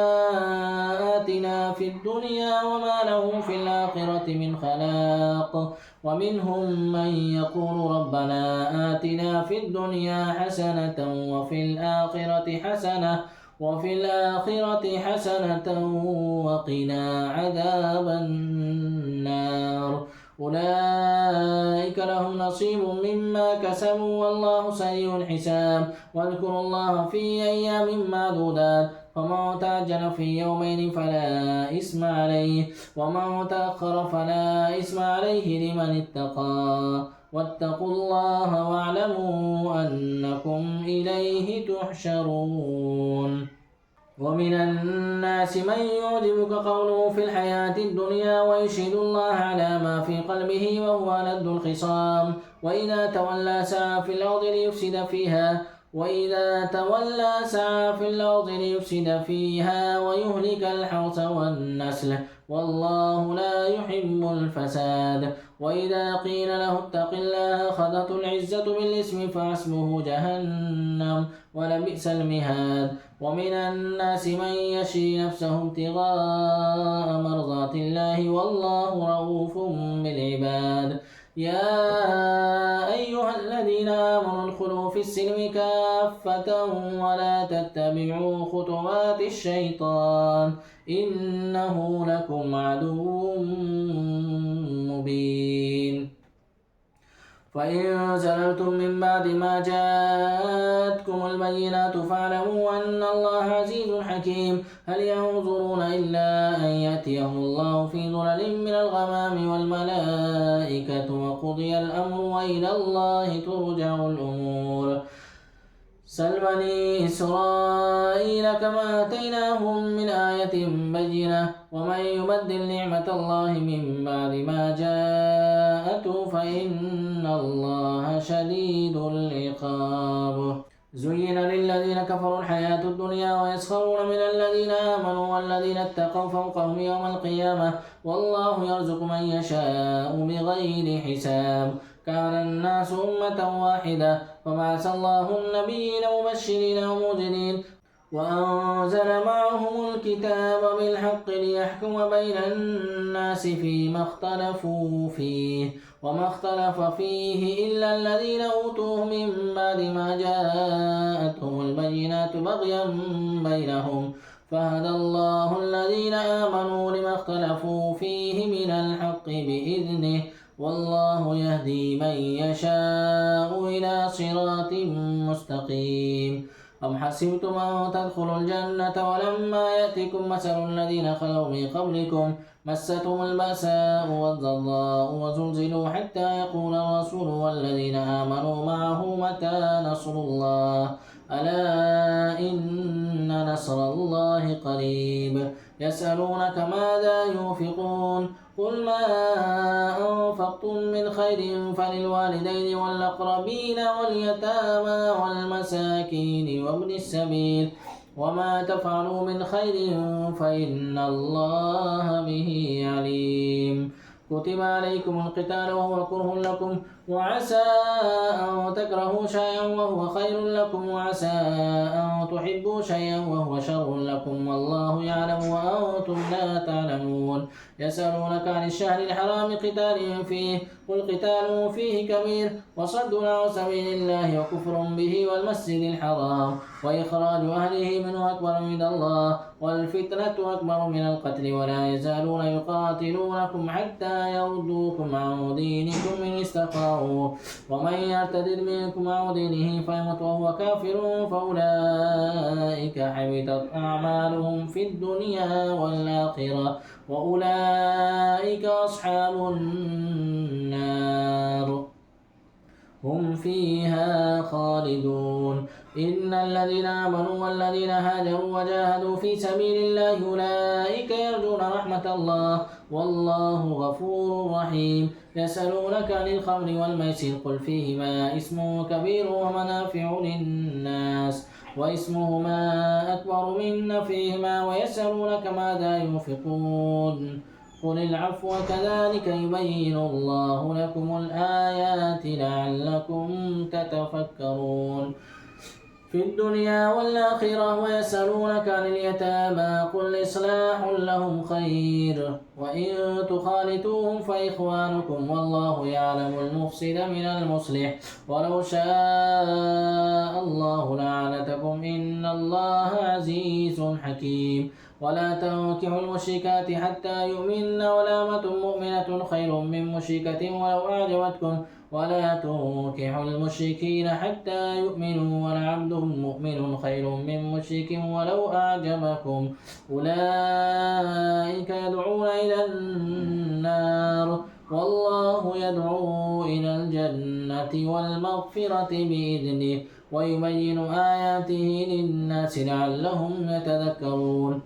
آتنا في الدنيا وما له في الآخرة من خلاق ومنهم من يقول ربنا آتنا في الدنيا حسنة وفي الآخرة حسنة وقنا عذاب النار أولئك لهم نصيب مما كسبوا والله سريع الحساب واذكروا الله في أيام معدودات فمن تعجل في يومين فلا إثم عليه ومن تأخر فلا إثم عليه لمن اتقى واتقوا الله واعلموا أنكم إليه تحشرون ومن الناس من يعجبك قوله في الحياة الدنيا ويشهد الله على ما في قلبه وهو لد الخصام وإذا تولى سعى في الأرض ليفسد فيها ويهلك الحرث والنسل والله لا يحب الفساد وإذا قيل له اتق الله أخذته العزة بالإثم فحسبه جهنم ولبئس المهاد ومن الناس من يشري نفسه ابتغاء مرضات الله والله رؤوف بالعباد يا أيها الذين آمنوا ادخلوا في السلم كافة ولا تتبعوا خطوات الشيطان إنه لكم عدو مبين فإن زللتم من بعد ما جاءتكم البينات فاعلموا أن الله عزيز حكيم هل ينظرون إلا أن يأتيهم الله في ظلل من الغمام والملائكة وقضي الأمر وإلى الله ترجع الأمور سل بني إسرائيل كما آتيناهم من آية بينة ومن يبدل نعمة الله من بعد ما جاءته فإن الله شديد العقاب زين للذين كفروا الحياة الدنيا ويسخرون من الذين آمنوا والذين اتقوا فوقهم يوم القيامة والله يرزق من يشاء بغير حساب كان الناس أمة واحدة فبعث الله النبيين مبشرين ومنذرين وأنزل معهم الكتاب بالحق ليحكم بين الناس فيما اختلفوا فيه وما اختلف فيه إلا الذين أوتوه من بعد ما جاءتهم البينات بغيا بينهم فهدى الله الذين آمنوا لما اختلفوا فيه من الحق بإذنه والله يهدي من يشاء إلى صراط مستقيم أم حسبتم أن تدخلوا الجنة ولما يأتكم مثل الذين خلوا من قبلكم مستهم البأساء والضراء وزلزلوا حتى يقول الرسول والذين آمنوا معه متى نصر الله ألا إن نصر الله قريب يسألونك ماذا ينفقون قل ما أنفقتم من خير فللوالدين والأقربين واليتامى والمساكين وابن السبيل وما تفعلوا من خير فإن الله به عليم كتب عليكم القتال وهو كره لكم وعسى أن تكرهوا شيئا وهو خير لكم وعسى أن تحبوا شيئا وهو شر لكم والله يعلم وأنتم لا تعلمون يسألونك عن الشهر الحرام قتال فيه قل قتال فيه كبير وصد عن سبيل الله وكفر به والمسجد الحرام وإخراج أهله منه أكبر عند الله والفتنة أكبر من القتل ولا يزالون يقاتلونكم حتى يردوكم عن دينكم إن استطاعوا ومن يرتد منكم عن دينه فيمت وهو كافر فأولئك حبطت أعمالهم في الدنيا والآخرة وأولئك أصحاب النار هم فيها خالدون إن الذين آمنوا والذين هاجروا وجاهدوا في سبيل الله أولئك يرجون رحمة الله والله غفور رحيم يسألونك عن الخمر والميسر قل فيهما اسم كبير ومنافع للناس واسمهما أكبر من نفعهما ويسألونك ماذا ينفقون قل العفو كذلك يبين الله لكم الآيات لعلكم تتفكرون في الدنيا والآخرة. ويسألونك عن اليتامى قل إصلاح لهم خير وإن تخالطوهم فإخوانكم والله يعلم المفسد من المصلح ولو شاء الله لعنتكم إن الله عزيز حكيم. ولا تنكحوا المشركات حتى يؤمن ولامة مؤمنة خير من مشركة ولو أعجبتكم ولا تنكحوا المشركين حتى يؤمنوا ولعبد مؤمن خير من مشرك ولو أعجبكم أولئك يدعون إلى النار والله يدعو إلى الجنة والمغفرة بإذنه ويبين آياته للناس لعلهم يتذكرون.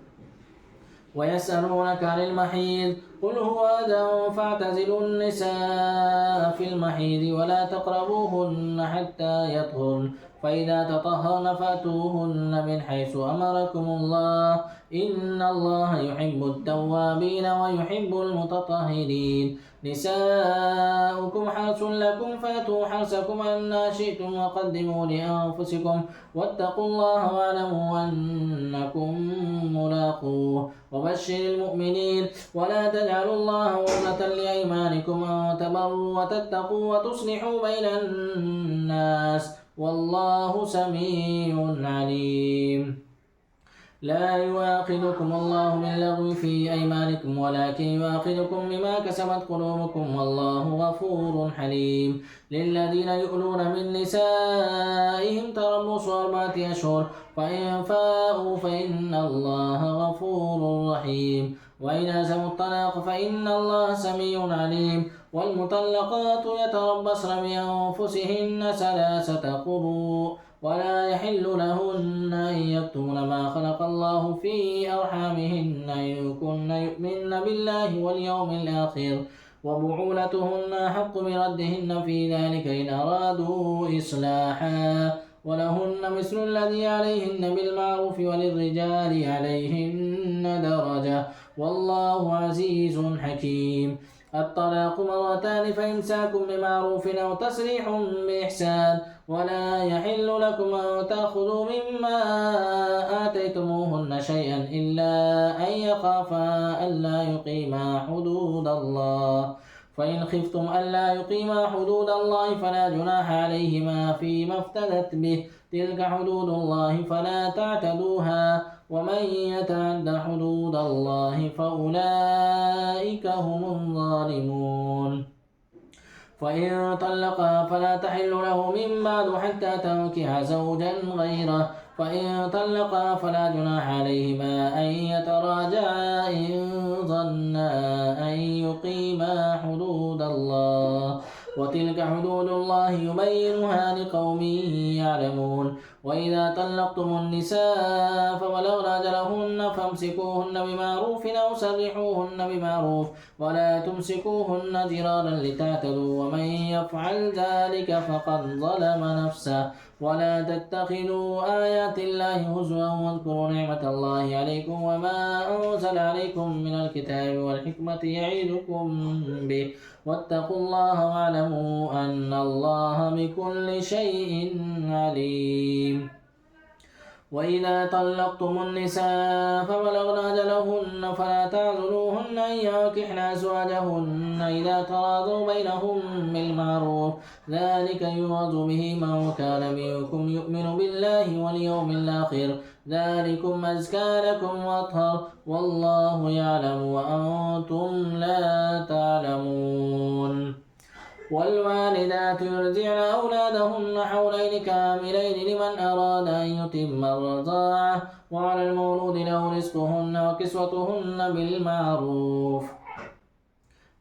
ويسألونك عن المحيض قل هو أذى فاعتزلوا النساء في المحيض ولا تقربوهن حتى يطهرن فإذا تطهرن فأتوهن من حيث أمركم الله إن الله يحب التوابين ويحب المتطهرين. نساؤكم حرث لكم فأتوا حرثكم أن شئتم وقدموا لأنفسكم واتقوا الله واعلموا أنكم ملاقوه وبشر المؤمنين. ولا تجعلوا الله عرضة لأيمانكم أن تبروا وتتقوا وتصلحوا بين الناس والله سميع عليم. لا يؤاخذكم الله باللغو في أيمانكم ولكن يؤاخذكم بما كسبت قلوبكم والله غفور حليم. للذين يؤلون من نسائهم تربص 4 أشهر فإن فاءوا فإن الله غفور رحيم. وإن عزموا الطلاق فإن الله سميع عليم. والمطلقات يتربصن بأنفسهن 3 قروء ولا يحل لهن أن يكتمن ما خلق الله في أرحامهن إن كن يؤمن بالله واليوم الآخر وبعولتهن حق بردهن في ذلك إن أرادوا إصلاحا ولهن مثل الذي عليهن بالمعروف وللرجال عليهن درجة والله عزيز حكيم. الطلاق 2 مرتان فإمساك بمعروف أو تسريح بإحسان ولا يحل لكم أن تأخذوا مما آتيتموهن شيئا إلا أن يخافا ألا يقيما حدود الله فإن خفتم ألا يقيما حدود الله فلا جناح عليهما فيما افتدت به تلك حدود الله فلا تعتدوها ومن يتعد حدود الله فأولئك هم الظالمون. فإن طلقها فلا تحل له من بعد حتى تنكح زوجا غيره فإن طلقها فلا جناح عليهما أن يتراجعا إن ظنا أن يقيما حدود الله وتلك حدود الله يبينها لقوم يعلمون. وإذا طلقتم النساء فبلغن أجلهن فامسكوهن بمعروف أو سرحوهن بمعروف ولا تمسكوهن ضرارا لتعتدوا ومن يفعل ذلك فقد ظلم نفسه. ولا تتخذوا آيات الله هزوا واذكروا نعمة الله عليكم وما أنزل عليكم من الكتاب والحكمة يعظكم به واتقوا الله واعلموا أن الله بكل شيء عليم. وإذا طلقتم النساء فبلغن أجلهن فلا تعذلوهن أن ينكحن أزواجهن إذا تراضوا بينهم بالمعروف ذلك يوعظ به من كان منكم يؤمن بالله واليوم الآخر ذلكم أزكى لكم وأطهر والله يعلم وأنتم لا تعلمون. والوالدات يرضعن أولادهن حولين كاملين لمن أراد أن يتم الرضاعة وعلى المولود له رزقهن وكسوتهن بالمعروف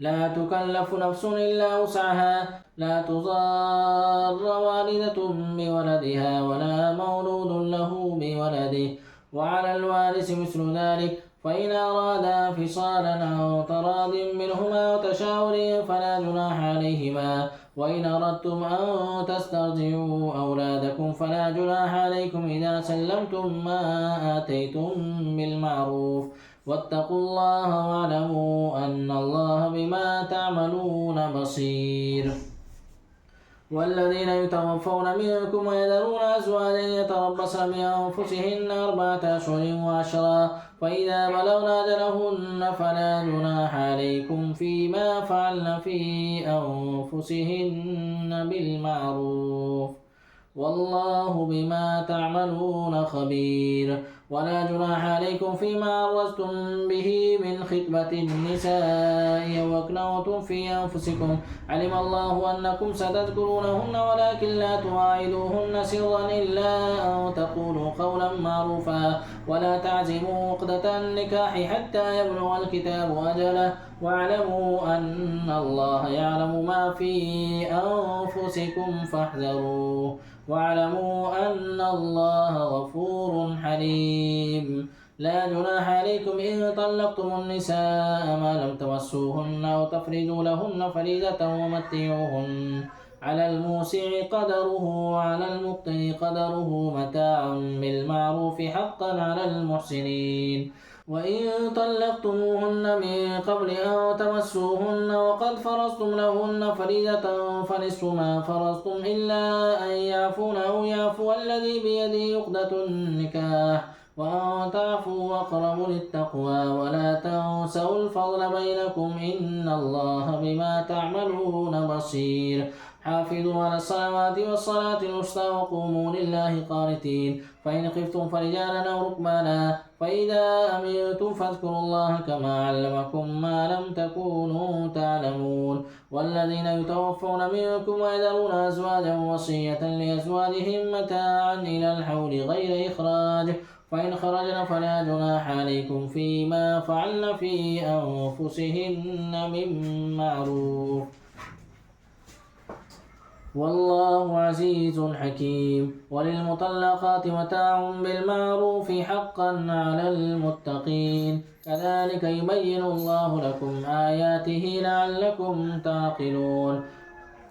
لا تكلف نفس إلا وسعها لا تضار والدة بولدها ولا مولود له بولده وعلى الوارث مثل ذلك فإن أرادا فصالا أو تراض منهما وتشاور فلا جناح عليهما وإن أردتم أن تسترضعوا أولادكم فلا جناح عليكم إذا سلمتم ما آتيتم بالمعروف واتقوا الله واعلموا أن الله بما تعملون بصير. والذين يتوفون منكم ويذرون أزواجا يتربصن بأنفسهن 4 أشهر و10 فإذا بلغن أجلهن فلا جناح عليكم فيما فعلن في أنفسهن بالمعروف والله بما تعملون خبير. ولا جناح عليكم فيما عرضتم به من خطبة النساء وأكننتم في أنفسكم علم الله أنكم ستذكرونهن ولكن لا تواعدوهن سرا إلا أن تقولوا قولا معروفا ولا تعزموا عقدة النكاح حتى يبلغ الكتاب أجله واعلموا أن الله يعلم ما في أنفسكم فاحذروه واعلموا أن الله غفور حليم. لا جناح عليكم إن طلقتم النساء ما لم تمسوهن أو تفرضوا لهن فريضة ومتعوهن على الموسع قدره وعلى المقتر قدره متاعا بالمعروف حقا على المحسنين. وإن طلقتموهن من قبل أن تمسوهن وقد فرضتم لهن فريضة فنصف ما فرضتم إلا أن يعفون أو يعفو الذي بيده عقدة النكاح وأن تعفوا أقرب للتقوى ولا تنسوا الفضل بينكم إن الله بما تعملون بصير. حافظوا على الصلوات والصلاة الوسطى وقوموا لله قانتين فإن خفتم فرجالا أو ركبانا فإذا أمنتم فاذكروا الله كما علمكم ما لم تكونوا تعلمون. والذين يتوفون منكم ويذرون أزواجا وصية لأزواجهم متاعا إلى الحول غير إخراج فإن خرجن فلا جناح عليكم فيما فعلن في أنفسهن من معروف والله عزيز حكيم. وللمطلقات متاع بالمعروف حقا على المتقين كذلك يبين الله لكم آياته لعلكم تعقلون.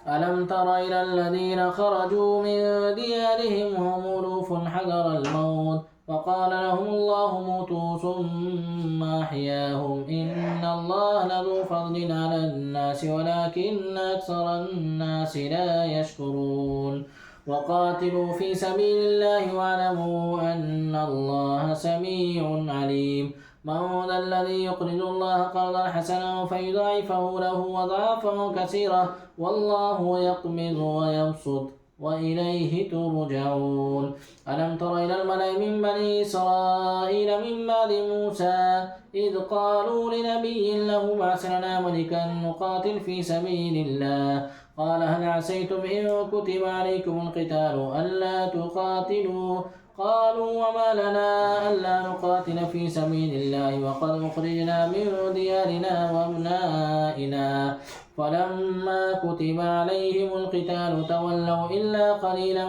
ألم تر إلى الذين خرجوا من ديارهم وهم ألوف حذر الموت فقال لهم الله موتوا ثم أحياهم إن الله لذو فضل على الناس ولكن أكثر الناس لا يشكرون. وقاتلوا في سبيل الله واعلموا أن الله سميع عليم. من ذا الذي يقرض الله قرضا حسنا فيضاعفه له أضعافا كثيرة والله يقبض ويبسط وإليه ترجعون. ألم تر إلى الملأ من بني إسرائيل من بعد موسى إذ قالوا لنبي له ابعث لنا ملكا نقاتل في سبيل الله قال هل عسيتم إن كتب عليكم القتال ألا تقاتلوا قالوا وما لنا ألا نقاتل في سبيل الله وقد أخرجنا من ديارنا وأبنائنا فلما كتب عليهم القتال تولوا إلا قليلا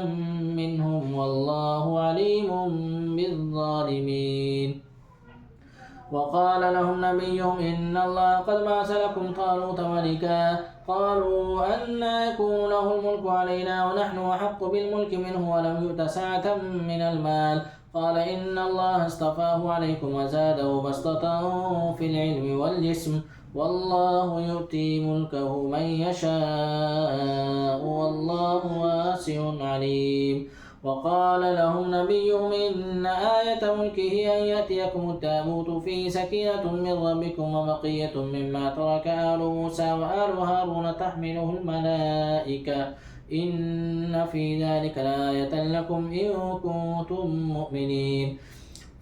منهم والله عليم بالظالمين. وقال لهم نبيهم إن الله قد بعث لكم طالوت ملكا قالوا أنى يكون له الملك علينا ونحن أحق بالملك منه ولم يؤت سعة من المال قال إن الله اصطفاه عليكم وزاده بسطة في العلم والجسم والله يؤتي ملكه من يشاء والله واسع عليم. وقال لهم نبيهم إن آية ملكه أن يأتيكم التابوت فيه سكينة من ربكم وبقية مما ترك آل موسى وآل هارون تحمله الملائكة إن في ذلك لآية لكم إن كنتم مؤمنين.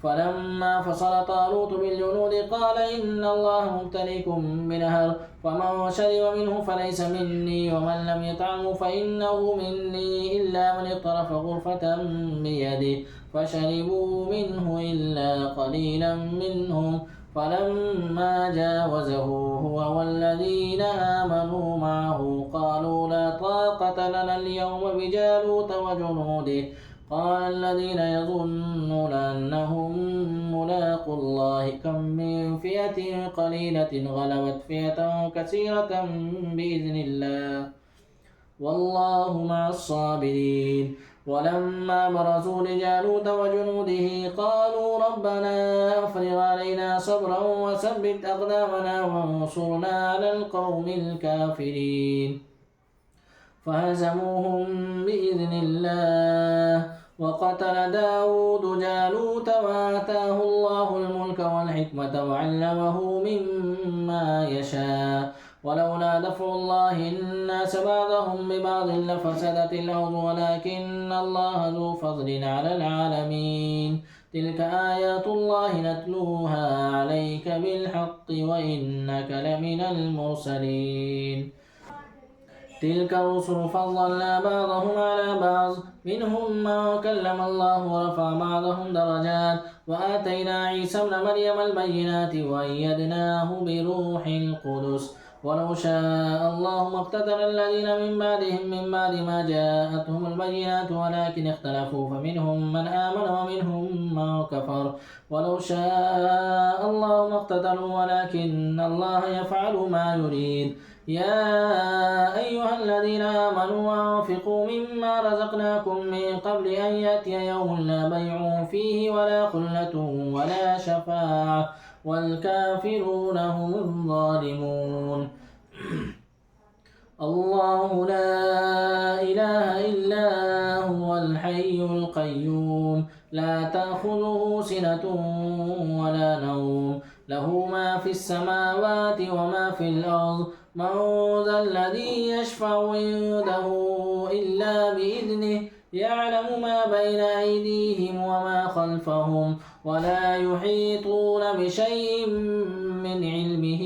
فلما فصل طالوت بالجنود قال إن الله مبتليكم بنهر فمن شرب منه فليس مني ومن لم يطعمه فإنه مني إلا من اقترف غرفة بيده فشربوا منه إلا قليلا منهم فلما جاوزه هو والذين آمنوا معه قالوا لا طاقة لنا اليوم بجالوت وجنوده قال الذين يظنون أنهم ملاقوا الله كم من فئة قليلة غلبت فئة كثيرة بإذن الله والله مع الصابرين. ولما برزوا لجالوت وجنوده قالوا ربنا أفرغ علينا صبرا وثبت أقدامنا وانصرنا على القوم الكافرين فهزموهم بإذن الله وقتل داود جالوت وآتاه الله الملك والحكمة وعلمه مما يشاء ولولا دفع الله الناس بعضهم ببعض لفسدت الأرض ولكن الله ذو فضل على العالمين تلك آيات الله نتلوها عليك بالحق وإنك لمن المرسلين تلك الرسل فضلنا بعضهم على بعض منهم من كلم الله ورفع بعضهم درجات وآتينا عيسى ابن مريم البينات وأيدناه بروح القدس ولو شاء الله ما اقتتل الذين من بعدهم من بعد ما جاءتهم البينات ولكن اختلفوا فمنهم من آمن ومنهم من كفر ولو شاء الله ما اقتتلوا ولكن الله يفعل ما يريد يا أيها الذين آمنوا أنفقوا مما رزقناكم من قبل أن يأتي يوم لا بيع فيه ولا خلة ولا شفاعة والكافرون هم الظالمون الله لا إله إلا هو الحي القيوم لا تأخذه سنة ولا نوم له ما في السماوات وما في الأرض من ذا الذي يشفع عنده إلا بإذنه يعلم ما بين أيديهم وما خلفهم ولا يحيطون بشيء من علمه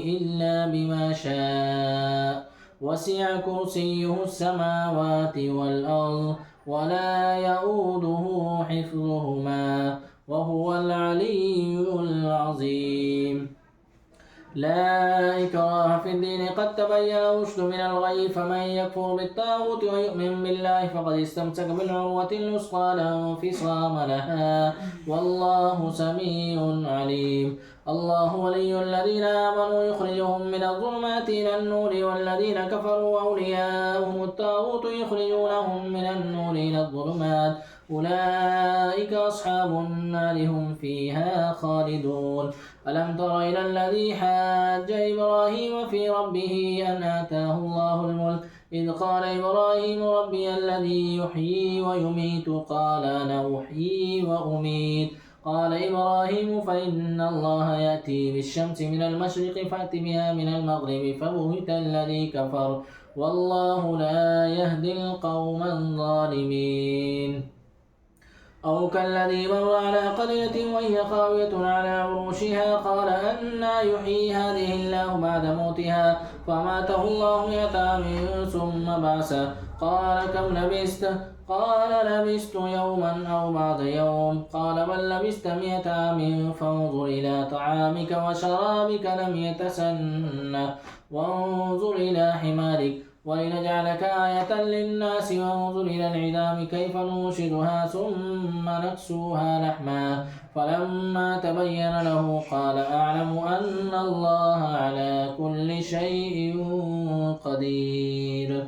إلا بما شاء وسع كرسيه السماوات والأرض ولا يؤوده حفظهما وهو العلي العظيم لا إكراه في الدين قد تبين الرشد من الغي فمن يكفر بالطاغوت ويؤمن بالله فقد استمسك بالعروة الوثقى لا انفصام لها والله سميع عليم الله ولي الذين آمنوا يخرجهم من الظلمات إلى النور والذين كفروا أولياءهم الطاغوت يخرجونهم من النور إلى الظلمات أولئك أصحاب النار هم فيها خالدون ألم تر إلى الذي حاج إبراهيم في ربه أن آتاه الله الملك إذ قال إبراهيم ربي الذي يحيي ويميت قال أنا أحيي وأميت قال إبراهيم فإن الله يأتي بالشمس من المشرق فأت بها من المغرب فبهت الذي كفر والله لا يهدي القوم الظالمين أو كالذي مر على قرية وهي خاوية على عروشها قال أنى يحيي هذه الله بعد موتها فماته الله 100 عام ثم بعثه قال كم لبثت قال لبثت يوما أو بعض يوم قال بل لبثت 100 عام فانظر إلى طعامك وشرابك لم يتسنه وانظر إلى حمارك ولنجعلك آية للناس وانظر إلى العظام كيف ننشدها ثم نكسوها لحما فلما تبين له قال أعلم أن الله على كل شيء قدير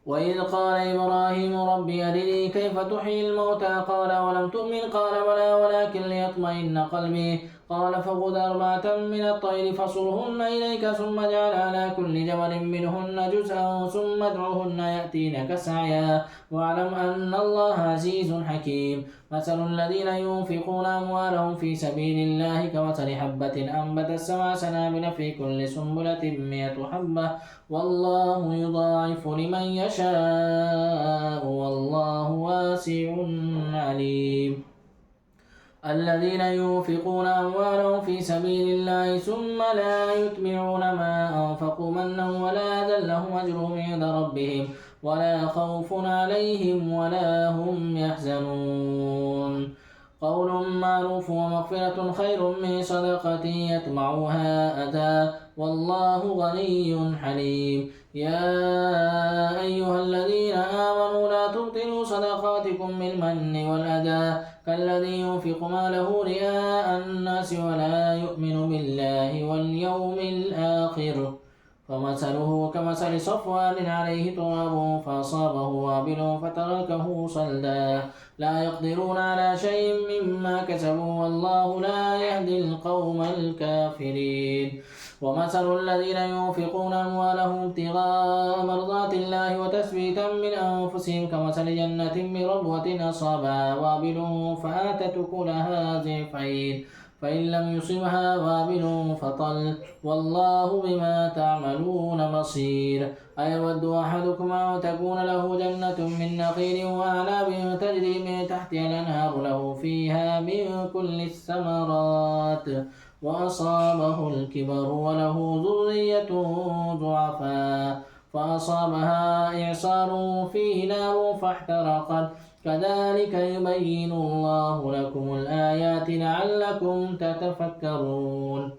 وإذ قال إبراهيم ربي أرني كيف تحيي الموتى قال ولم تؤمن قال بلى ولكن ليطمئن قلبي قال فخذ 4 من الطير فصرهن إليك ثم اجعل على كل جبل منهن جزءا ثم ادعهن يأتينك سعيا واعلم أن الله عزيز حكيم مثل الذين ينفقون أموالهم في سبيل الله كمثل حبة أنبتت 7 سنابل في كل سنبلة 100 حبة والله يضاعف لمن يشاء والله واسع عليم الذين ينفقون أموالهم في سبيل الله ثم لا يتبعون ما أنفقوا منا ولا أذى لهم أجرهم عند ربهم ولا خوف عليهم ولا هم يحزنون قول معروف ومغفرة خير من صدقة يتبعها أذى والله غني حليم يا أيها الذين آمنوا لا تبطلوا صدقاتكم بالمن والأذى كالذي ينفق ماله رئاء الناس ولا يؤمن بالله واليوم الآخر فمثله كمثل صفوان عليه تراب فأصابه وابل فتركه صلدا لا يقدرون على شيء مما كسبوا والله لا يهدي القوم الكافرين ومثل الذين ينفقون أموالهم ابتغاء مرضات الله وتثبيتا من أنفسهم كمثل جنة بربوة أصابها وابل فآتت أكلها ضعفين فإن لم يصبها وابل فطل والله بما تعملون بصير أيود أحدكم أن تكون له جنة من نخيل وأعناب تجري من تحتها الأنهار له فيها من كل الثمرات وأصابه الكبر وله ذرية ضعفاء فأصابها إعصار فيه نار فاحترقت كذلك يبين الله لكم الآيات لعلكم تتفكرون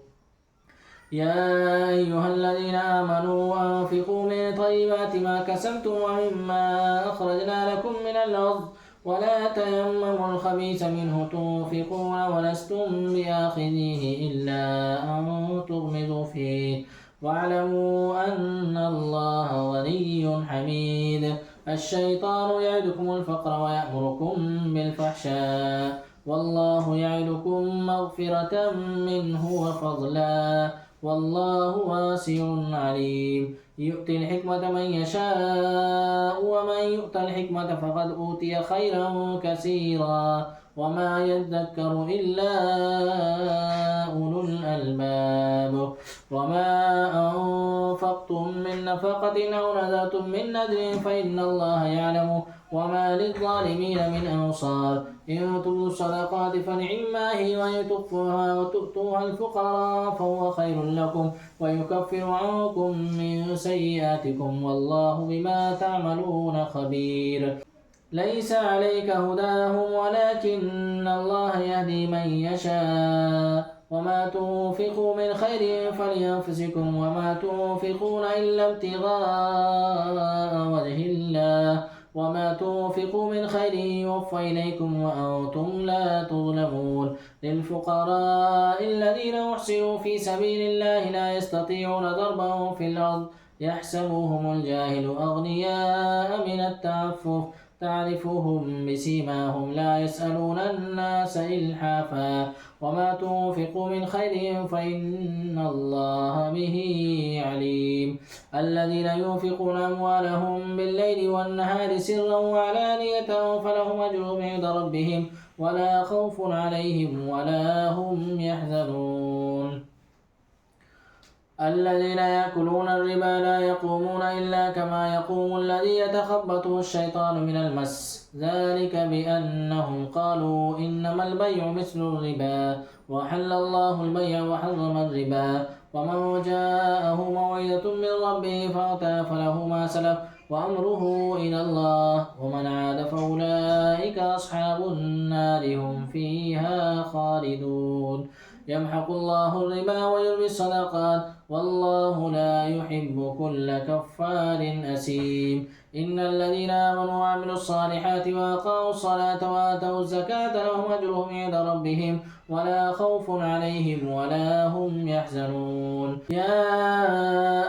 يا أيها الذين آمنوا أنفقوا من طيبات ما كسبتم ومما أخرجنا لكم من الأرض ولا تيمموا الخبيث منه تنفقون ولستم بآخذيه إلا أن تغمضوا فيه واعلموا أن الله غني حميد الشيطان يعدكم الفقر ويأمركم بالفحشاء والله يعدكم مغفرة منه وفضلا والله واسع عليم يؤتي الحكمة من يشاء ومن يؤت الحكمة فقد أوتي خيرا كثيرا وما يذكر إلا أولو الألباب وما أنفقتم من نفقة أو نذرتم من نذر فإن الله يعلم وما للظالمين من أنصار إن تبدوا الصدقات فنعما هي وإن تخفوها وتؤتوها الفقراء فهو خير لكم ويكفر عنكم من سيئاتكم والله بما تعملون خبير ليس عليك هداهم ولكن الله يهدي من يشاء وما تنفقوا من خير فلينفسكم وما تنفقون إلا ابتغاء وجه الله وما تنفقوا من خير يوفى إليكم وأنتم لا تظلمون للفقراء الذين أحسنوا في سبيل الله لا يستطيعون ضربا في الأرض يحسبهم الجاهل أغنياء من التعفف تعرفهم بسيماهم لا يسألون الناس إلحافا وما تنفقوا من خير فإن الله به عليم الذين ينفقون أموالهم بالليل والنهار سرا وعلانية فلهم أجرهم عند ربهم ولا خوف عليهم ولا هم يحزنون الذين يأكلون الربا لا يقومون إلا كما يقوم الذي يتخبطه الشيطان من المس ذلك بأنهم قالوا إنما البيع مثل الربا وحل الله البيع وحرم الربا ومن جاءه موعظة من ربه فأتى فله ما سلف وأمره إلى الله ومن عاد فأولئك أصحاب النار هم فيها خالدون يمحق الله الربا ويربي الصدقات والله لا يحب كل كفار أثيم إن الذين آمنوا وعملوا الصالحات وأقاموا الصلاة وآتوا الزكاة لهم أجرهم عند ربهم ولا خوف عليهم ولا هم يحزنون يا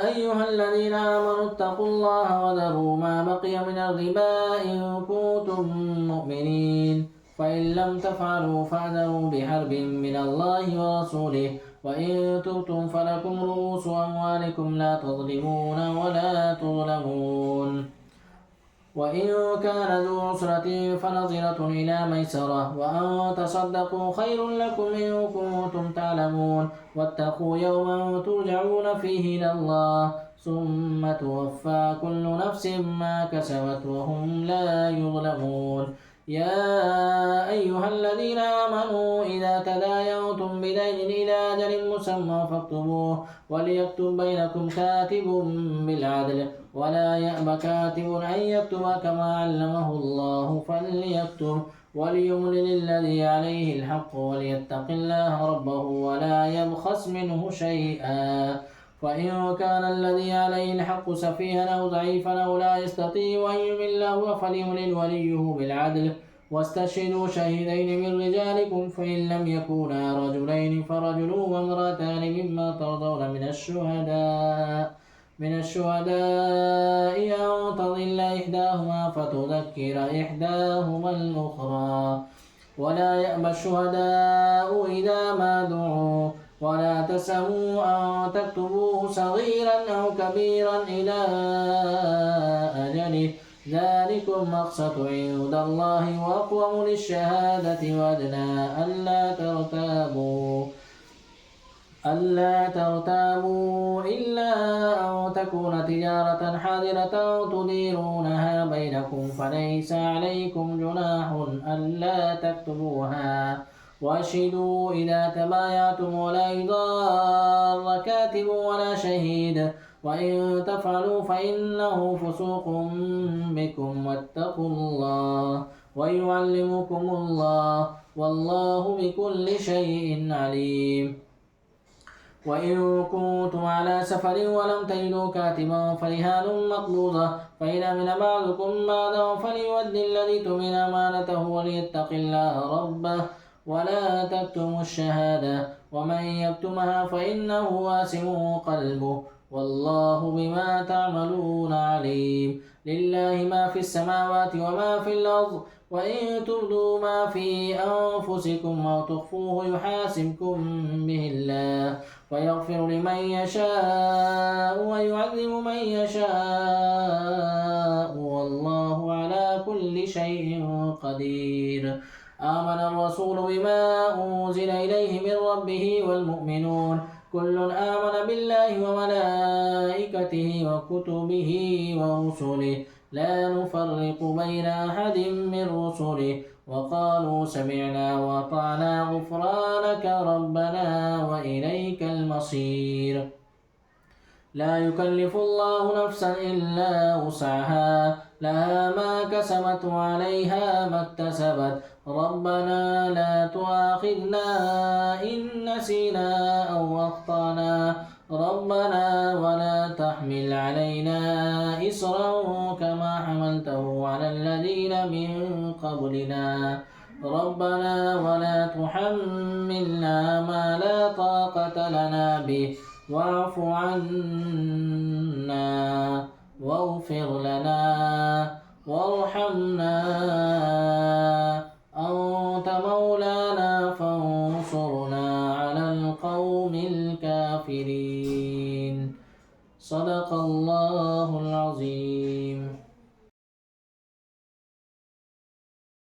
أيها الذين آمنوا اتقوا الله وذروا ما بقي من الربا إن كنتم مؤمنين فإن لم تفعلوا فاعذروا بحرب من الله ورسوله وإن تبتم فلكم رؤوس أموالكم لا تظلمون ولا تظلمون وإن كان ذو عسرة فنظرة إلى ميسرة وأن تصدقوا خير لكم إن كنتم تعلمون واتقوا يوما ترجعون فيه إلى الله ثم توفى كل نفس ما كسبت وهم لا يظلمون يا أيها الذين آمنوا إذا تداينتم بدين إلى أجل مسمى فاكتبوه وليكتب بينكم كاتب بالعدل ولا يأب كاتب أن يكتب كما علمه الله فليكتب وليملل الذي عليه الحق وليتق الله ربه ولا يبخس منه شيئا وإن كان الذي عليه الحق سفيها أو ضعيفا أو لا يستطيع أن يمله فليملل وليه بالعدل واستشهدوا شهيدين من رجالكم فإن لم يكونا رجلين فرجل وامرأتان مما ترضون من الشهداء من الشهداء أن تضل إحداهما فتذكر إحداهما الأخرى ولا يأبى الشهداء إذا ما دعوا ولا تسأموا أن تكتبوه صغيرا أو كبيرا إلى أجله ذلكم أقسط عند الله وأقوم للشهادة وأدنى ألا ترتابوا إلا أن تكون تجارة حاضرة تديرونها بينكم فليس عليكم جناح ألا تكتبوها وأشهدوا إذا تبايعتم ولا يضار كاتب ولا شهيد وإن تفعلوا فإنه فسوق بكم واتقوا الله ويعلمكم الله والله بكل شيء عليم وإن كنتم على سفر ولم تجدوا كاتبا فرهان مقبوضة فإن أمن بعضكم بعضا فليؤدي الذي تؤمن أمانته وليتق الله ربه ولا تكتموا الشهادة ومن يكتمها فإنه آثم قلبه والله بما تعملون عليم لله ما في السماوات وما في الأرض وإن تبدوا ما في أنفسكم أو تخفوه يحاسبكم به الله ويغفر لمن يشاء ويعذب من يشاء والله على كل شيء قدير آمن الرسول بما أنزل إليه من ربه والمؤمنون كل آمن بالله وملائكته وكتبه ورسله لا نفرق بين أحد من رسله وقالوا سمعنا وأطعنا غفرانك ربنا وإليك المصير لا يكلف الله نفسا إلا وسعها لها ما كسبت وعليها ما اكتسبت ربنا لا تؤاخذنا إن نسينا أو أخطأنا ربنا ولا تحمل علينا إصرا كما حملته على الذين من قبلنا ربنا ولا تحملنا ما لا طاقة لنا به واعف عنا واغفر لنا وارحمنا